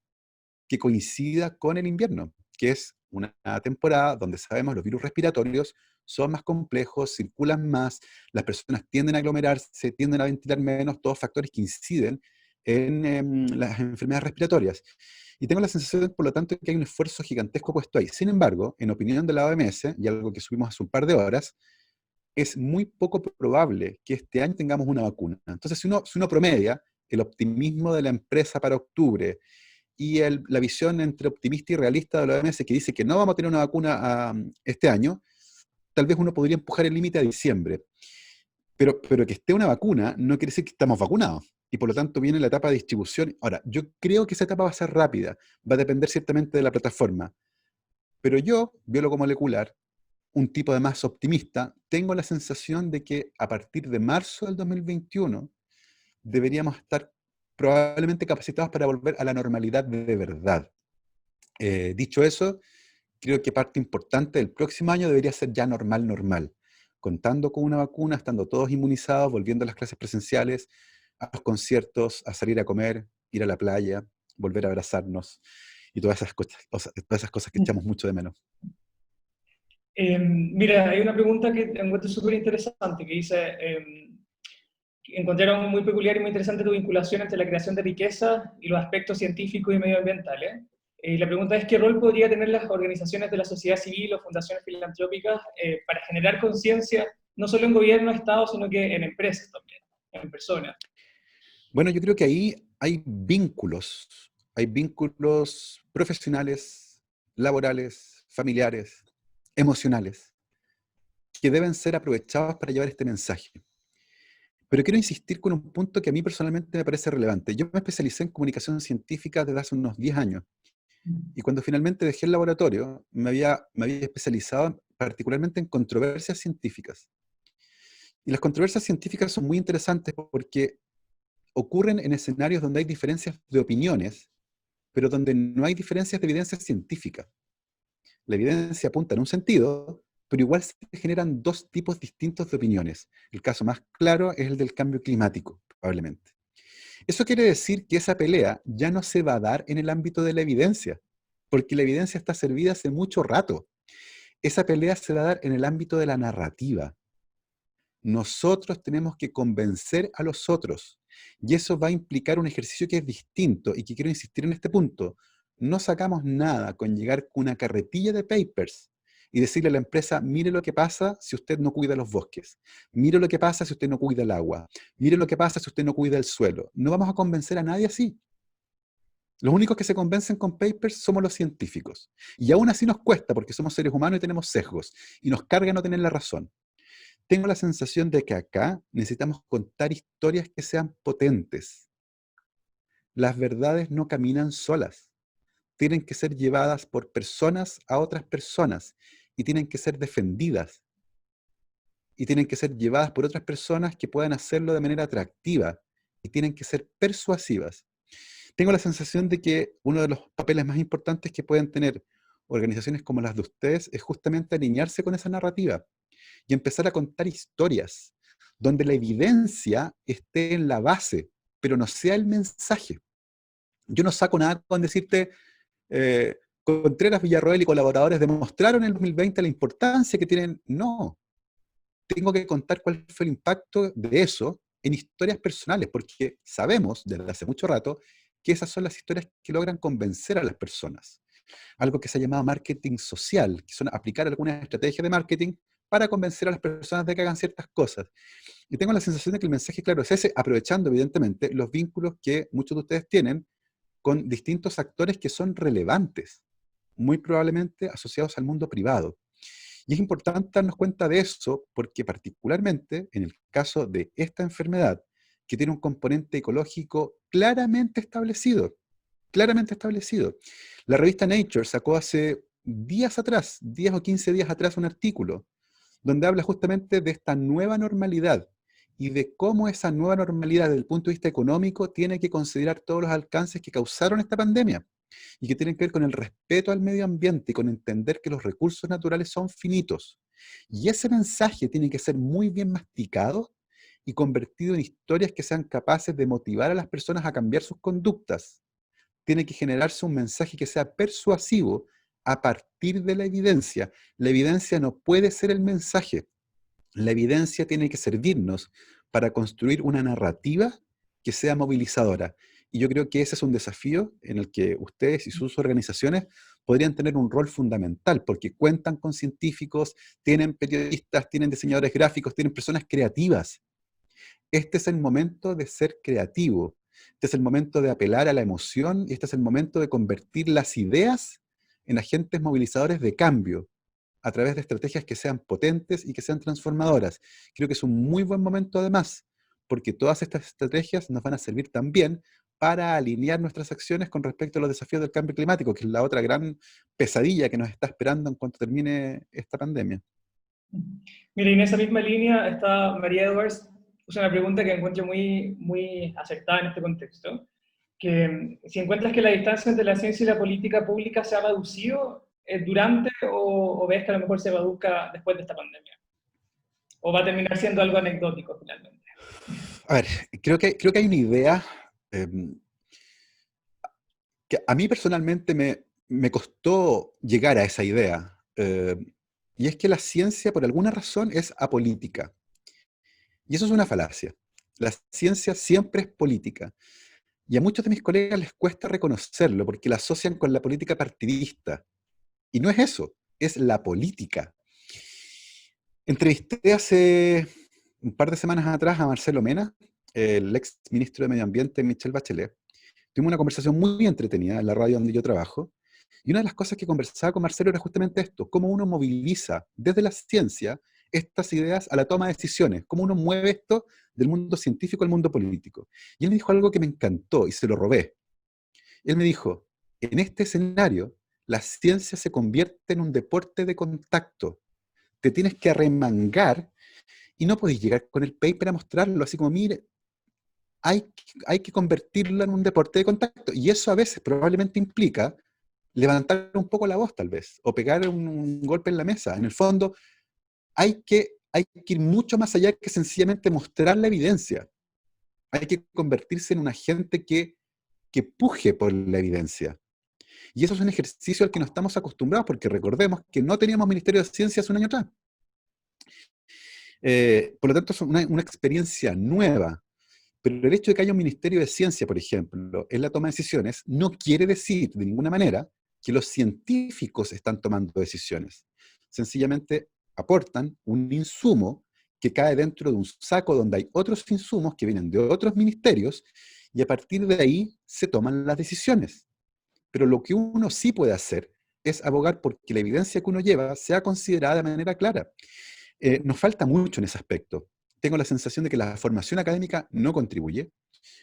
que coincida con el invierno, que es una temporada donde sabemos los virus respiratorios son más complejos, circulan más, las personas tienden a aglomerarse, tienden a ventilar menos, todos factores que inciden en las enfermedades respiratorias. Y tengo la sensación, por lo tanto, que hay un esfuerzo gigantesco puesto ahí. Sin embargo, en opinión de la OMS, y algo que subimos hace un par de horas, es muy poco probable que este año tengamos una vacuna. Entonces, si uno promedia el optimismo de la empresa para octubre y la visión entre optimista y realista de la OMS que dice que no vamos a tener una vacuna este año, tal vez uno podría empujar el límite a diciembre. Pero que esté una vacuna no quiere decir que estamos vacunados. Y por lo tanto viene la etapa de distribución. Ahora, yo creo que esa etapa va a ser rápida, va a depender ciertamente de la plataforma. Pero yo, biólogo molecular, un tipo de más optimista, tengo la sensación de que a partir de marzo del 2021 deberíamos estar probablemente capacitados para volver a la normalidad de verdad. Dicho eso, creo que parte importante del próximo año debería ser ya normal, normal. Contando con una vacuna, estando todos inmunizados, volviendo a las clases presenciales, a los conciertos, a salir a comer, ir a la playa, volver a abrazarnos y todas esas cosas que echamos mucho de menos. Mira, hay una pregunta que encuentro súper interesante que dice, encontraron muy peculiar y muy interesante tu vinculación entre la creación de riqueza y los aspectos científicos y medioambientales. La pregunta es, ¿qué rol podría tener las organizaciones de la sociedad civil o fundaciones filantrópicas para generar conciencia, no solo en gobierno, Estado, sino que en empresas también, en personas? Bueno, yo creo que ahí hay vínculos profesionales, laborales, familiares, emocionales, que deben ser aprovechados para llevar este mensaje. Pero quiero insistir con un punto que a mí personalmente me parece relevante. Yo me especialicé en comunicación científica desde hace unos 10 años, y cuando finalmente dejé el laboratorio, me había especializado particularmente en controversias científicas. Y las controversias científicas son muy interesantes porque ocurren en escenarios donde hay diferencias de opiniones, pero donde no hay diferencias de evidencia científica. La evidencia apunta en un sentido, pero igual se generan dos tipos distintos de opiniones. El caso más claro es el del cambio climático, probablemente. Eso quiere decir que esa pelea ya no se va a dar en el ámbito de la evidencia, porque la evidencia está servida hace mucho rato. Esa pelea se va a dar en el ámbito de la narrativa. Nosotros tenemos que convencer a los otros. Y eso va a implicar un ejercicio que es distinto y que quiero insistir en este punto. No sacamos nada con llegar con una carretilla de papers y decirle a la empresa, mire lo que pasa si usted no cuida los bosques, mire lo que pasa si usted no cuida el agua, mire lo que pasa si usted no cuida el suelo. No vamos a convencer a nadie así. Los únicos que se convencen con papers somos los científicos. Y aún así nos cuesta porque somos seres humanos y tenemos sesgos. Y nos carga no tener la razón. Tengo la sensación de que acá necesitamos contar historias que sean potentes. Las verdades no caminan solas. Tienen que ser llevadas por personas a otras personas y tienen que ser defendidas y tienen que ser llevadas por otras personas que puedan hacerlo de manera atractiva y tienen que ser persuasivas. Tengo la sensación de que uno de los papeles más importantes que pueden tener organizaciones como las de ustedes es justamente alinearse con esa narrativa y empezar a contar historias donde la evidencia esté en la base, pero no sea el mensaje. Yo no saco nada con decirte, Contreras, Villarroel y colaboradores demostraron en el 2020 la importancia que tienen. No, tengo que contar cuál fue el impacto de eso en historias personales, porque sabemos desde hace mucho rato que esas son las historias que logran convencer a las personas. Algo que se ha llamado marketing social, que son aplicar algunas estrategias de marketing para convencer a las personas de que hagan ciertas cosas. Y tengo la sensación de que el mensaje claro es ese, aprovechando evidentemente los vínculos que muchos de ustedes tienen con distintos actores que son relevantes, muy probablemente asociados al mundo privado. Y es importante darnos cuenta de eso porque particularmente en el caso de esta enfermedad, que tiene un componente ecológico claramente establecido. La revista Nature sacó hace días atrás, 10 o 15 días atrás, un artículo donde habla justamente de esta nueva normalidad y de cómo esa nueva normalidad desde el punto de vista económico tiene que considerar todos los alcances que causaron esta pandemia y que tienen que ver con el respeto al medio ambiente y con entender que los recursos naturales son finitos. Y ese mensaje tiene que ser muy bien masticado y convertido en historias que sean capaces de motivar a las personas a cambiar sus conductas. Tiene que generarse un mensaje que sea persuasivo a partir de la evidencia. La evidencia no puede ser el mensaje. La evidencia tiene que servirnos para construir una narrativa que sea movilizadora. Y yo creo que ese es un desafío en el que ustedes y sus organizaciones podrían tener un rol fundamental, porque cuentan con científicos, tienen periodistas, tienen diseñadores gráficos, tienen personas creativas. Este es el momento de ser creativo. Este es el momento de apelar a la emoción y este es el momento de convertir las ideas en agentes movilizadores de cambio a través de estrategias que sean potentes y que sean transformadoras. Creo que es un muy buen momento además, porque todas estas estrategias nos van a servir también para alinear nuestras acciones con respecto a los desafíos del cambio climático, que es la otra gran pesadilla que nos está esperando en cuanto termine esta pandemia. Mira, y en esa misma línea está María Edwards, puso una pregunta que encuentro muy acertada en este contexto, que si encuentras que la distancia entre la ciencia y la política pública se ha reducido durante o ves que a lo mejor se reduzca después de esta pandemia, o va a terminar siendo algo anecdótico finalmente. A ver, creo que hay una idea eh, que a mí personalmente me costó llegar a esa idea, y es que la ciencia por alguna razón es apolítica. Y eso es una falacia. La ciencia siempre es política. Y a muchos de mis colegas les cuesta reconocerlo porque la asocian con la política partidista. Y no es eso, es la política. Entrevisté hace un par de semanas atrás a Marcelo Mena, el ex ministro de Medio Ambiente, Michelle Bachelet. Tuvimos una conversación muy entretenida en la radio donde yo trabajo. Y una de las cosas que conversaba con Marcelo era justamente esto, cómo uno moviliza desde la ciencia estas ideas a la toma de decisiones, cómo uno mueve esto del mundo científico al mundo político. Y él me dijo algo que me encantó y se lo robé. Él me dijo, en este escenario, la ciencia se convierte en un deporte de contacto. Te tienes que arremangar y no podéis llegar con el paper a mostrarlo, así como, mire, hay que convertirlo en un deporte de contacto. Y eso a veces probablemente implica levantar un poco la voz tal vez, o pegar un golpe en la mesa. En el fondo, hay que ir mucho más allá que sencillamente mostrar la evidencia. Hay que convertirse en un agente que puje por la evidencia. Y eso es un ejercicio al que no estamos acostumbrados, porque recordemos que no teníamos Ministerio de Ciencia hace un año atrás. Por lo tanto, es una experiencia nueva. Pero el hecho de que haya un Ministerio de Ciencia, por ejemplo, en la toma de decisiones, no quiere decir de ninguna manera que los científicos están tomando decisiones. Sencillamente aportan un insumo que cae dentro de un saco donde hay otros insumos que vienen de otros ministerios y a partir de ahí se toman las decisiones. Pero lo que uno sí puede hacer es abogar por que la evidencia que uno lleva sea considerada de manera clara. Nos falta mucho en ese aspecto. Tengo la sensación de que la formación académica no contribuye.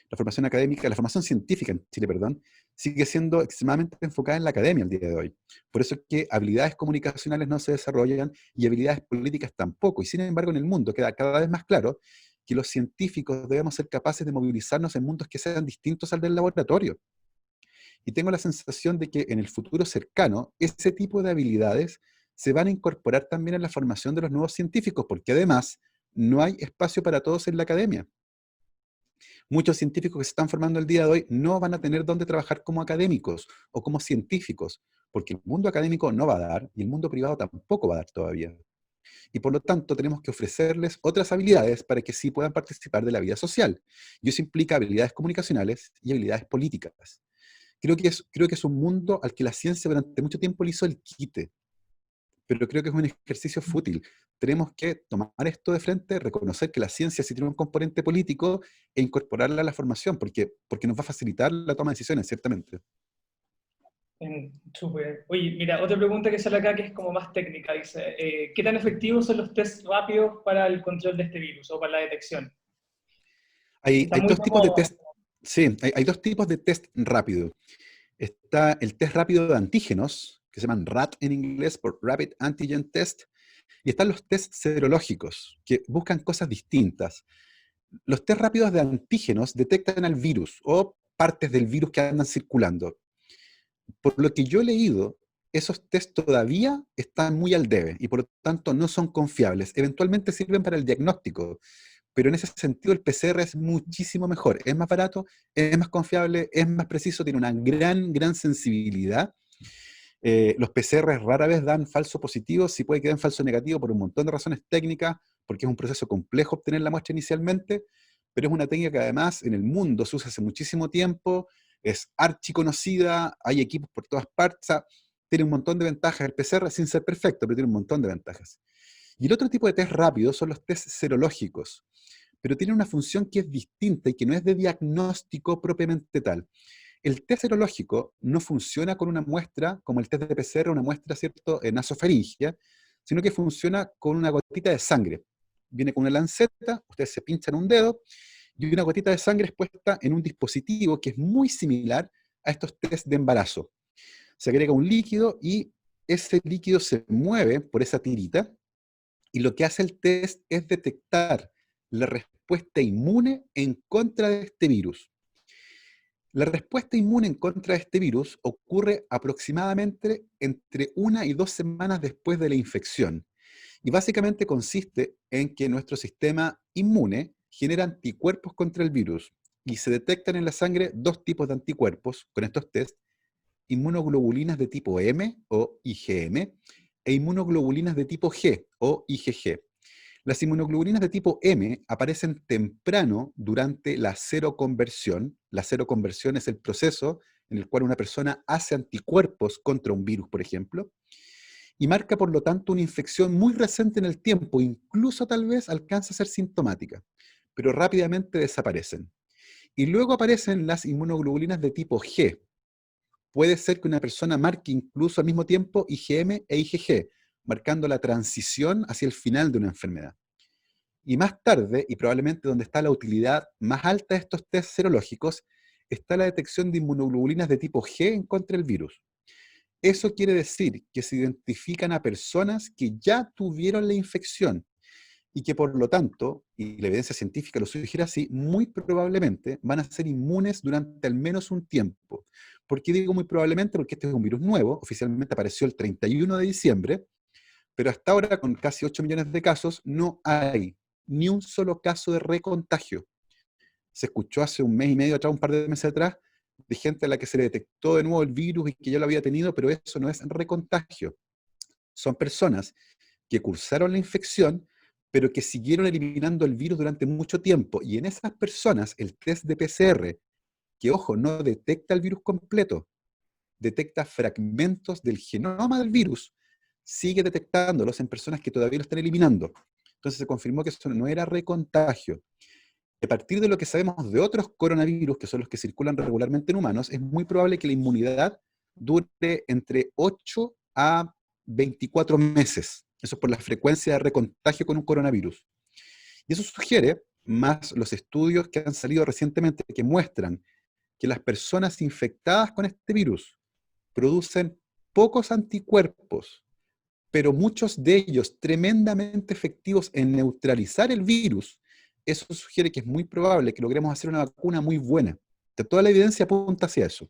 La formación académica, la formación científica en Chile, perdón, sigue siendo extremadamente enfocada en la academia el día de hoy. Por eso es que habilidades comunicacionales no se desarrollan y habilidades políticas tampoco. Y sin embargo, en el mundo queda cada vez más claro que los científicos debemos ser capaces de movilizarnos en mundos que sean distintos al del laboratorio. Y tengo la sensación de que en el futuro cercano, ese tipo de habilidades se van a incorporar también en la formación de los nuevos científicos, porque además no hay espacio para todos en la academia. Muchos científicos que se están formando el día de hoy no van a tener dónde trabajar como académicos o como científicos, porque el mundo académico no va a dar y el mundo privado tampoco va a dar todavía. Y por lo tanto tenemos que ofrecerles otras habilidades para que sí puedan participar de la vida social. Y eso implica habilidades comunicacionales y habilidades políticas. Creo que es un mundo al que la ciencia durante mucho tiempo le hizo el quite, pero creo que es un ejercicio fútil. Tenemos que tomar esto de frente, reconocer que la ciencia sí tiene un componente político e incorporarla a la formación, porque nos va a facilitar la toma de decisiones, ciertamente. Súper. Oye, mira, otra pregunta que sale acá que es como más técnica, dice, ¿qué tan efectivos son los test rápidos para el control de este virus o para la detección? Está Hay muy dos de tipos de moda. test, sí, hay dos tipos de test rápido. Está el test rápido de antígenos, que se llaman RAT en inglés, por Rapid Antigen Test, y están los test serológicos, que buscan cosas distintas. Los test rápidos de antígenos detectan al virus o partes del virus que andan circulando. Por lo que yo he leído, esos test todavía están muy al debe y por lo tanto no son confiables. Eventualmente sirven para el diagnóstico, pero en ese sentido el PCR es muchísimo mejor. Es más barato, es más confiable, es más preciso, tiene una gran sensibilidad. Los PCR rara vez dan falso positivo, sí puede que den falso negativo por un montón de razones técnicas, porque es un proceso complejo obtener la muestra inicialmente, pero es una técnica que además en el mundo se usa hace muchísimo tiempo, es archiconocida, hay equipos por todas partes, o sea, tiene un montón de ventajas el PCR sin ser perfecto, pero tiene un montón de ventajas. Y el otro tipo de test rápidos son los test serológicos, pero tienen una función que es distinta y que no es de diagnóstico propiamente tal. El test serológico no funciona con una muestra, como el test de PCR, una muestra, ¿cierto?, nasofaringea, sino que funciona con una gotita de sangre. Viene con una lanceta, ustedes se pinchan un dedo, y una gotita de sangre es puesta en un dispositivo que es muy similar a estos test de embarazo. Se agrega un líquido y ese líquido se mueve por esa tirita, y lo que hace el test es detectar la respuesta inmune en contra de este virus. La respuesta inmune en contra de este virus ocurre aproximadamente entre 1 y 2 semanas después de la infección. Y básicamente consiste en que nuestro sistema inmune genera anticuerpos contra el virus. Y se detectan en la sangre dos tipos de anticuerpos con estos test: inmunoglobulinas de tipo M o IgM e inmunoglobulinas de tipo G o IgG. Las inmunoglobulinas de tipo M aparecen temprano durante la seroconversión. La seroconversión es el proceso en el cual una persona hace anticuerpos contra un virus, por ejemplo, y marca por lo tanto una infección muy reciente en el tiempo, incluso tal vez alcanza a ser sintomática, pero rápidamente desaparecen. Y luego aparecen las inmunoglobulinas de tipo G. Puede ser que una persona marque incluso al mismo tiempo IgM e IgG, marcando la transición hacia el final de una enfermedad. Y más tarde, y probablemente donde está la utilidad más alta de estos test serológicos, está la detección de inmunoglobulinas de tipo G en contra del virus. Eso quiere decir que se identifican a personas que ya tuvieron la infección y que por lo tanto, y la evidencia científica lo sugiere así, muy probablemente van a ser inmunes durante al menos un tiempo. ¿Por qué digo muy probablemente? Porque este es un virus nuevo, oficialmente apareció el 31 de diciembre, pero hasta ahora, con casi 8 millones de casos, no hay ni un solo caso de recontagio. Se escuchó hace un mes y medio atrás, un par de meses atrás, de gente a la que se le detectó de nuevo el virus y que ya lo había tenido, pero eso no es recontagio. Son personas que cursaron la infección, pero que siguieron eliminando el virus durante mucho tiempo. Y en esas personas, el test de PCR, que ojo, no detecta el virus completo, detecta fragmentos del genoma del virus, sigue detectándolos en personas que todavía lo están eliminando. Entonces se confirmó que eso no era recontagio. A partir de lo que sabemos de otros coronavirus, que son los que circulan regularmente en humanos, es muy probable que la inmunidad dure entre 8 a 24 meses. Eso es por la frecuencia de recontagio con un coronavirus. Y eso sugiere, más los estudios que han salido recientemente que muestran que las personas infectadas con este virus producen pocos anticuerpos, pero muchos de ellos tremendamente efectivos en neutralizar el virus. Eso sugiere que es muy probable que logremos hacer una vacuna muy buena. Toda la evidencia apunta hacia eso.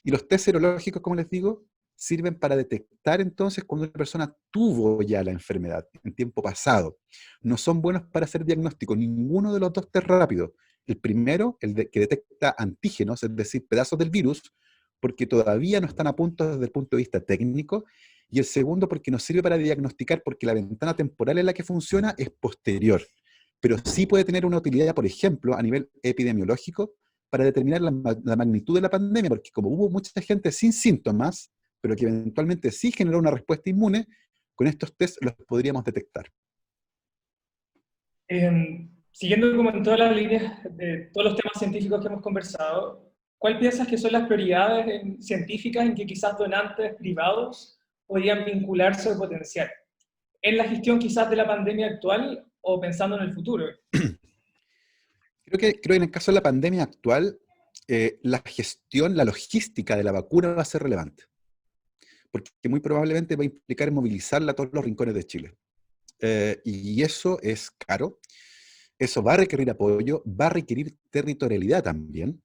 Y los test serológicos, como les digo, sirven para detectar entonces cuando una persona tuvo ya la enfermedad en tiempo pasado. No son buenos para hacer diagnóstico, ninguno de los dos test rápidos. El primero, que detecta antígenos, es decir, pedazos del virus, porque todavía no están a punto desde el punto de vista técnico, y el segundo porque nos sirve para diagnosticar, porque la ventana temporal en la que funciona es posterior, pero sí puede tener una utilidad, por ejemplo, a nivel epidemiológico, para determinar la magnitud de la pandemia, porque como hubo mucha gente sin síntomas, pero que eventualmente sí generó una respuesta inmune, con estos test los podríamos detectar. Siguiendo como en todas las líneas de todos los temas científicos que hemos conversado, ¿cuál piensas que son las prioridades científicas en que quizás donantes privados podrían vincularse o potenciar? ¿En la gestión quizás de la pandemia actual o pensando en el futuro? Creo que en el caso de la pandemia actual, la gestión, la logística de la vacuna va a ser relevante, porque muy probablemente va a implicar movilizarla a todos los rincones de Chile. Y eso es caro, eso va a requerir apoyo, va a requerir territorialidad también,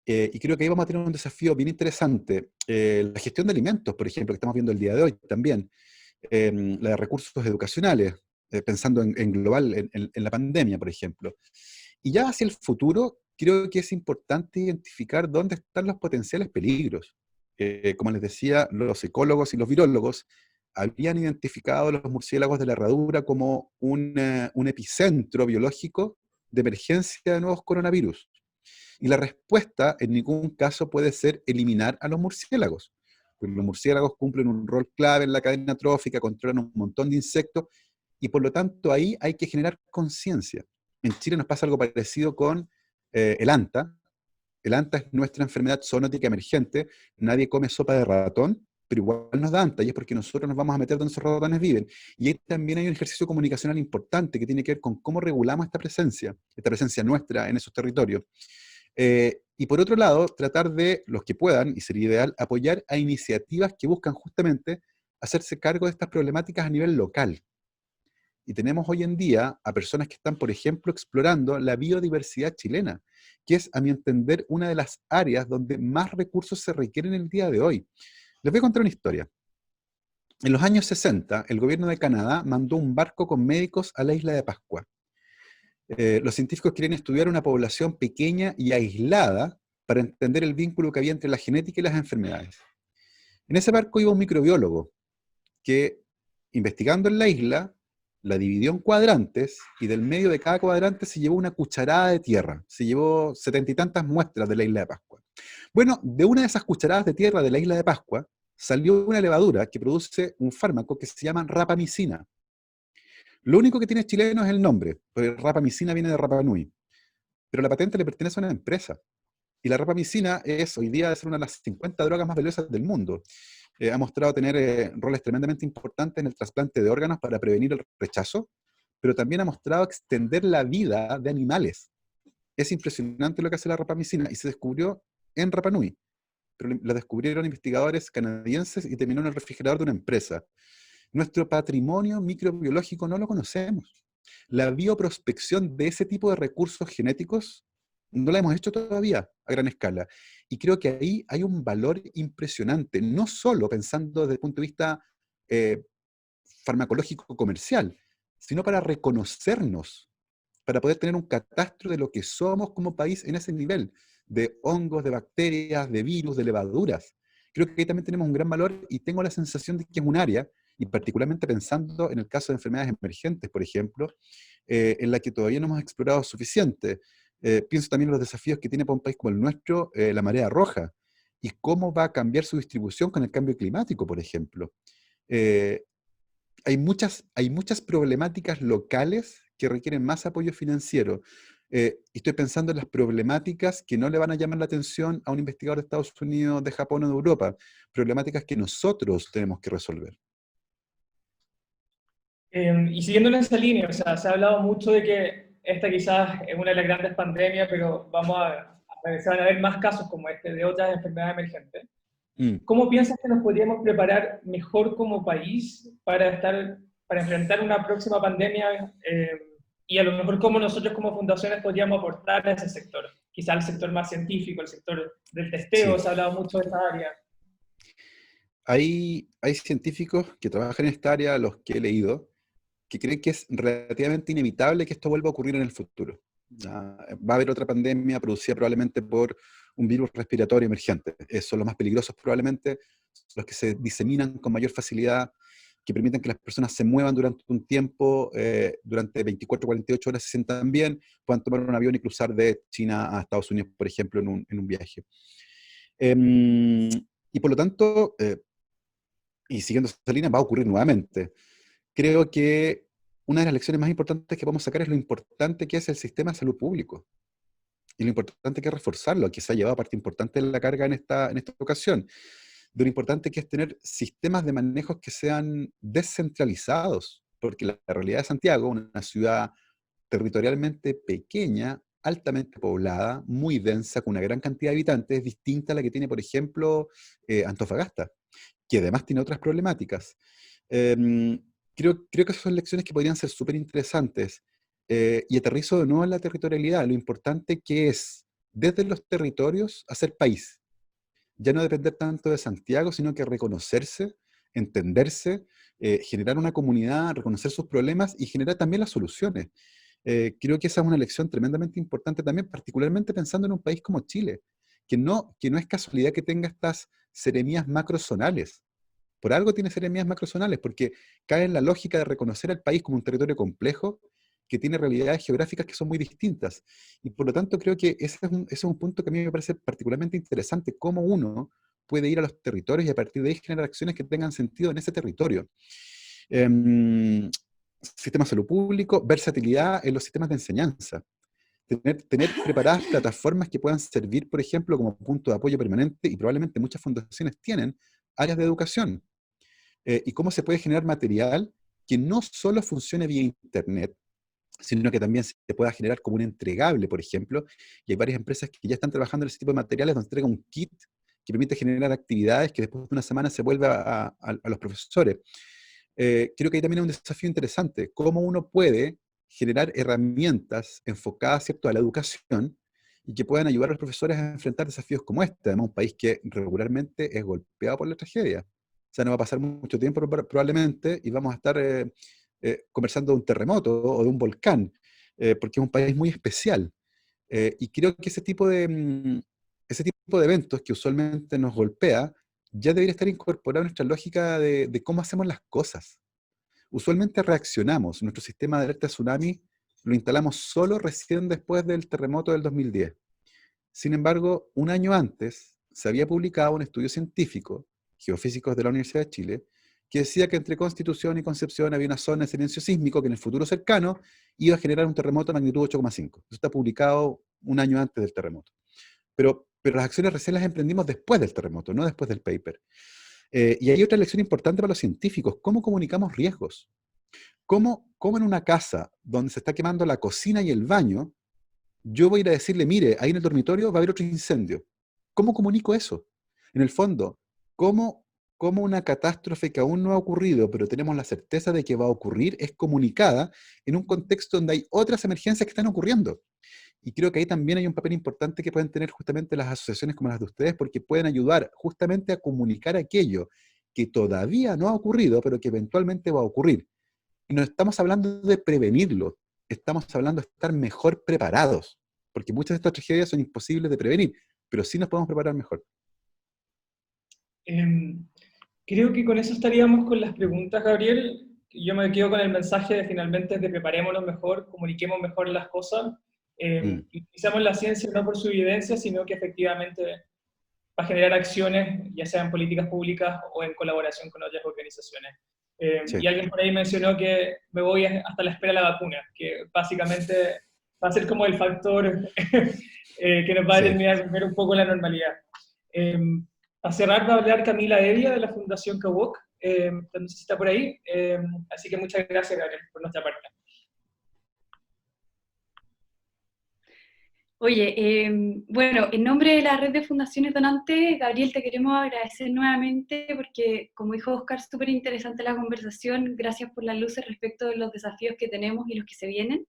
y creo que ahí vamos a tener un desafío bien interesante. La gestión de alimentos, por ejemplo, que estamos viendo el día de hoy también, la de recursos educacionales, pensando en global, en la pandemia, por ejemplo. Y ya hacia el futuro, creo que es importante identificar dónde están los potenciales peligros. Como les decía, los ecólogos y los virólogos habían identificado los murciélagos de la herradura como un epicentro biológico de emergencia de nuevos coronavirus. Y la respuesta en ningún caso puede ser eliminar a los murciélagos, porque los murciélagos cumplen un rol clave en la cadena trófica, controlan un montón de insectos, y por lo tanto ahí hay que generar conciencia. En Chile nos pasa algo parecido con el anta. El anta es nuestra enfermedad zoonótica emergente, nadie come sopa de ratón, pero igual nos da anta, y es porque nosotros nos vamos a meter donde esos ratones viven. Y ahí también hay un ejercicio comunicacional importante que tiene que ver con cómo regulamos esta presencia nuestra en esos territorios. Y por otro lado, tratar de, los que puedan, y sería ideal, apoyar a iniciativas que buscan justamente hacerse cargo de estas problemáticas a nivel local. Y tenemos hoy en día a personas que están, por ejemplo, explorando la biodiversidad chilena, que es, a mi entender, una de las áreas donde más recursos se requieren el día de hoy. Les voy a contar una historia. En los años 60, el gobierno de Canadá mandó un barco con médicos a la isla de Pascua. Los científicos querían estudiar una población pequeña y aislada para entender el vínculo que había entre la genética y las enfermedades. En ese barco iba un microbiólogo que, investigando en la isla, la dividió en cuadrantes y del medio de cada cuadrante se llevó una cucharada de tierra. Se llevó 70 y tantas muestras de la isla de Pascua. Bueno, de una de esas cucharadas de tierra de la isla de Pascua salió una levadura que produce un fármaco que se llama rapamicina. Lo único que tiene chileno es el nombre, porque rapamicina viene de Rapa Nui, pero la patente le pertenece a una empresa. Y la rapamicina es hoy día de ser una de las 50 drogas más valiosas del mundo. Ha mostrado tener roles tremendamente importantes en el trasplante de órganos para prevenir el rechazo, pero también ha mostrado extender la vida de animales. Es impresionante lo que hace la rapamicina y se descubrió en Rapa Nui, pero la descubrieron investigadores canadienses y terminó en el refrigerador de una empresa. Nuestro patrimonio microbiológico no lo conocemos. La bioprospección de ese tipo de recursos genéticos no la hemos hecho todavía a gran escala. Y creo que ahí hay un valor impresionante, no solo pensando desde el punto de vista eh, farmacológico comercial, sino para reconocernos, para poder tener un catastro de lo que somos como país en ese nivel, de hongos, de bacterias, de virus, de levaduras. Creo que ahí también tenemos un gran valor y tengo la sensación de que es un área, y particularmente pensando en el caso de enfermedades emergentes, por ejemplo, en la que todavía no hemos explorado suficiente. Pienso también en los desafíos que tiene para un país como el nuestro la marea roja, y cómo va a cambiar su distribución con el cambio climático, por ejemplo. Eh, hay muchas problemáticas locales que requieren más apoyo financiero. Y estoy pensando en las problemáticas que no le van a llamar la atención a un investigador de Estados Unidos, de Japón o de Europa, problemáticas que nosotros tenemos que resolver. Y siguiendo en esa línea, o sea, se ha hablado mucho de que esta quizás es una de las grandes pandemias, pero se van a ver más casos como este de otras enfermedades emergentes. Mm. ¿Cómo piensas que nos podríamos preparar mejor como país para enfrentar una próxima pandemia y a lo mejor cómo nosotros como fundaciones podríamos aportar a ese sector? quizá el sector más científico, el sector del testeo, Sí. se ha hablado mucho de esta área. Hay científicos que trabajan en esta área, los que he leído, que creen que es relativamente inevitable que esto vuelva a ocurrir en el futuro. Va a haber otra pandemia producida probablemente por un virus respiratorio emergente. Son los más peligrosos probablemente, los que se diseminan con mayor facilidad, que permiten que las personas se muevan durante un tiempo, durante 24, 48 horas se sientan bien, puedan tomar un avión y cruzar de China a Estados Unidos, por ejemplo, en un viaje. Y por lo tanto, y siguiendo esa línea, va a ocurrir nuevamente. Creo que una de las lecciones más importantes que vamos a sacar es lo importante que es el sistema de salud público y lo importante que es reforzarlo, que se ha llevado parte importante de la carga en esta ocasión, de lo importante que es tener sistemas de manejos que sean descentralizados, porque la realidad de Santiago, una ciudad territorialmente pequeña, altamente poblada, muy densa, con una gran cantidad de habitantes, es distinta a la que tiene, por ejemplo, Antofagasta, que además tiene otras problemáticas. Em, creo que esas son lecciones que podrían ser súper interesantes. Y aterrizo de nuevo en la territorialidad, lo importante que es, desde los territorios, hacer país. Ya no depender tanto de Santiago, sino que reconocerse, entenderse, generar una comunidad, reconocer sus problemas y generar también las soluciones. Creo que esa es una lección tremendamente importante también, particularmente pensando en un país como Chile, que no es casualidad que tenga estas seremías macrozonales. Por algo tiene seremías macrozonales, porque cae en la lógica de reconocer al país como un territorio complejo que tiene realidades geográficas que son muy distintas. Y por lo tanto creo que ese es un punto que a mí me parece particularmente interesante, cómo uno puede ir a los territorios y a partir de ahí generar acciones que tengan sentido en ese territorio. Sistema de salud público, versatilidad en los sistemas de enseñanza. Tener preparadas plataformas que puedan servir, por ejemplo, como punto de apoyo permanente, y probablemente muchas fundaciones tienen áreas de educación. Y cómo se puede generar material que no solo funcione vía Internet, sino que también se pueda generar como un entregable, por ejemplo. Y hay varias empresas que ya están trabajando en ese tipo de materiales donde entrega un kit que permite generar actividades que después de una semana se vuelve a los profesores. Creo que ahí también hay un desafío interesante, cómo uno puede generar herramientas enfocadas, ¿cierto?, a la educación y que puedan ayudar a los profesores a enfrentar desafíos como este, además un país que regularmente es golpeado por la tragedia. O sea, no va a pasar mucho tiempo probablemente y vamos a estar conversando de un terremoto o de un volcán, porque es un país muy especial. Y creo que ese tipo de eventos que usualmente nos golpea ya debería estar incorporado en nuestra lógica de cómo hacemos las cosas. Usualmente reaccionamos, nuestro sistema de alerta tsunami lo instalamos solo recién después del terremoto del 2010. Sin embargo, un año antes se había publicado un estudio científico, geofísicos de la Universidad de Chile, que decía que entre Constitución y Concepción había una zona de silencio sísmico que en el futuro cercano iba a generar un terremoto de magnitud 8,5. Eso está publicado un año antes del terremoto. Pero las acciones recién las emprendimos después del terremoto, no después del paper. Y hay otra lección importante para los científicos, ¿cómo comunicamos riesgos? ¿Cómo en una casa donde se está quemando la cocina y el baño, yo voy a ir a decirle, mire, ahí en el dormitorio va a haber otro incendio? ¿Cómo comunico eso? En el fondo, ¿cómo, cómo una catástrofe que aún no ha ocurrido, pero tenemos la certeza de que va a ocurrir, es comunicada en un contexto donde hay otras emergencias que están ocurriendo? Y creo que ahí también hay un papel importante que pueden tener justamente las asociaciones como las de ustedes, porque pueden ayudar justamente a comunicar aquello que todavía no ha ocurrido, pero que eventualmente va a ocurrir. Y no estamos hablando de prevenirlo, estamos hablando de estar mejor preparados, porque muchas de estas tragedias son imposibles de prevenir, pero sí nos podemos preparar mejor. Em, Creo que con eso estaríamos con las preguntas, Gabriel. Yo me quedo con el mensaje de finalmente de preparémonos mejor, comuniquemos mejor las cosas, Mm, y utilicemos la ciencia no por su evidencia, sino que efectivamente para generar acciones, ya sean políticas públicas o en colaboración con otras organizaciones. sí. Y alguien por ahí mencionó que me voy hasta la espera de la vacuna, que básicamente va a ser como el factor que nos va a Sí. determinar a volver un poco la normalidad. Eh, a cerrar va a hablar Camila Evia de la Fundación Kawok, no sé si está por ahí, así que muchas gracias, Gabriel, por nuestra parte. Oye, bueno, en nombre de la red de fundaciones donantes, Gabriel, te queremos agradecer nuevamente porque, como dijo Oscar, súper interesante la conversación. Gracias por las luces respecto de los desafíos que tenemos y los que se vienen.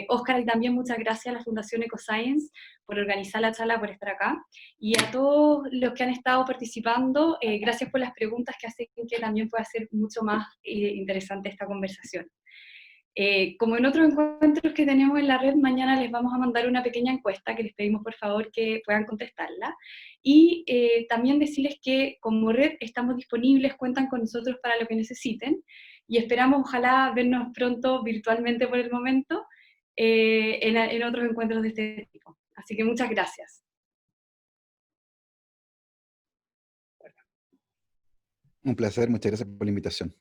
Óscar, y también muchas gracias a la Fundación Ecoscience por organizar la charla, por estar acá. Y a todos los que han estado participando, gracias por las preguntas que hacen que también pueda ser mucho más interesante esta conversación. Como en otros encuentros que tenemos en la red, mañana les vamos a mandar una pequeña encuesta que les pedimos por favor que puedan contestarla. Y también decirles que como red estamos disponibles, cuentan con nosotros para lo que necesiten. Y esperamos ojalá vernos pronto virtualmente por el momento en otros encuentros de este tipo. Así que muchas gracias. Un placer, muchas gracias por la invitación.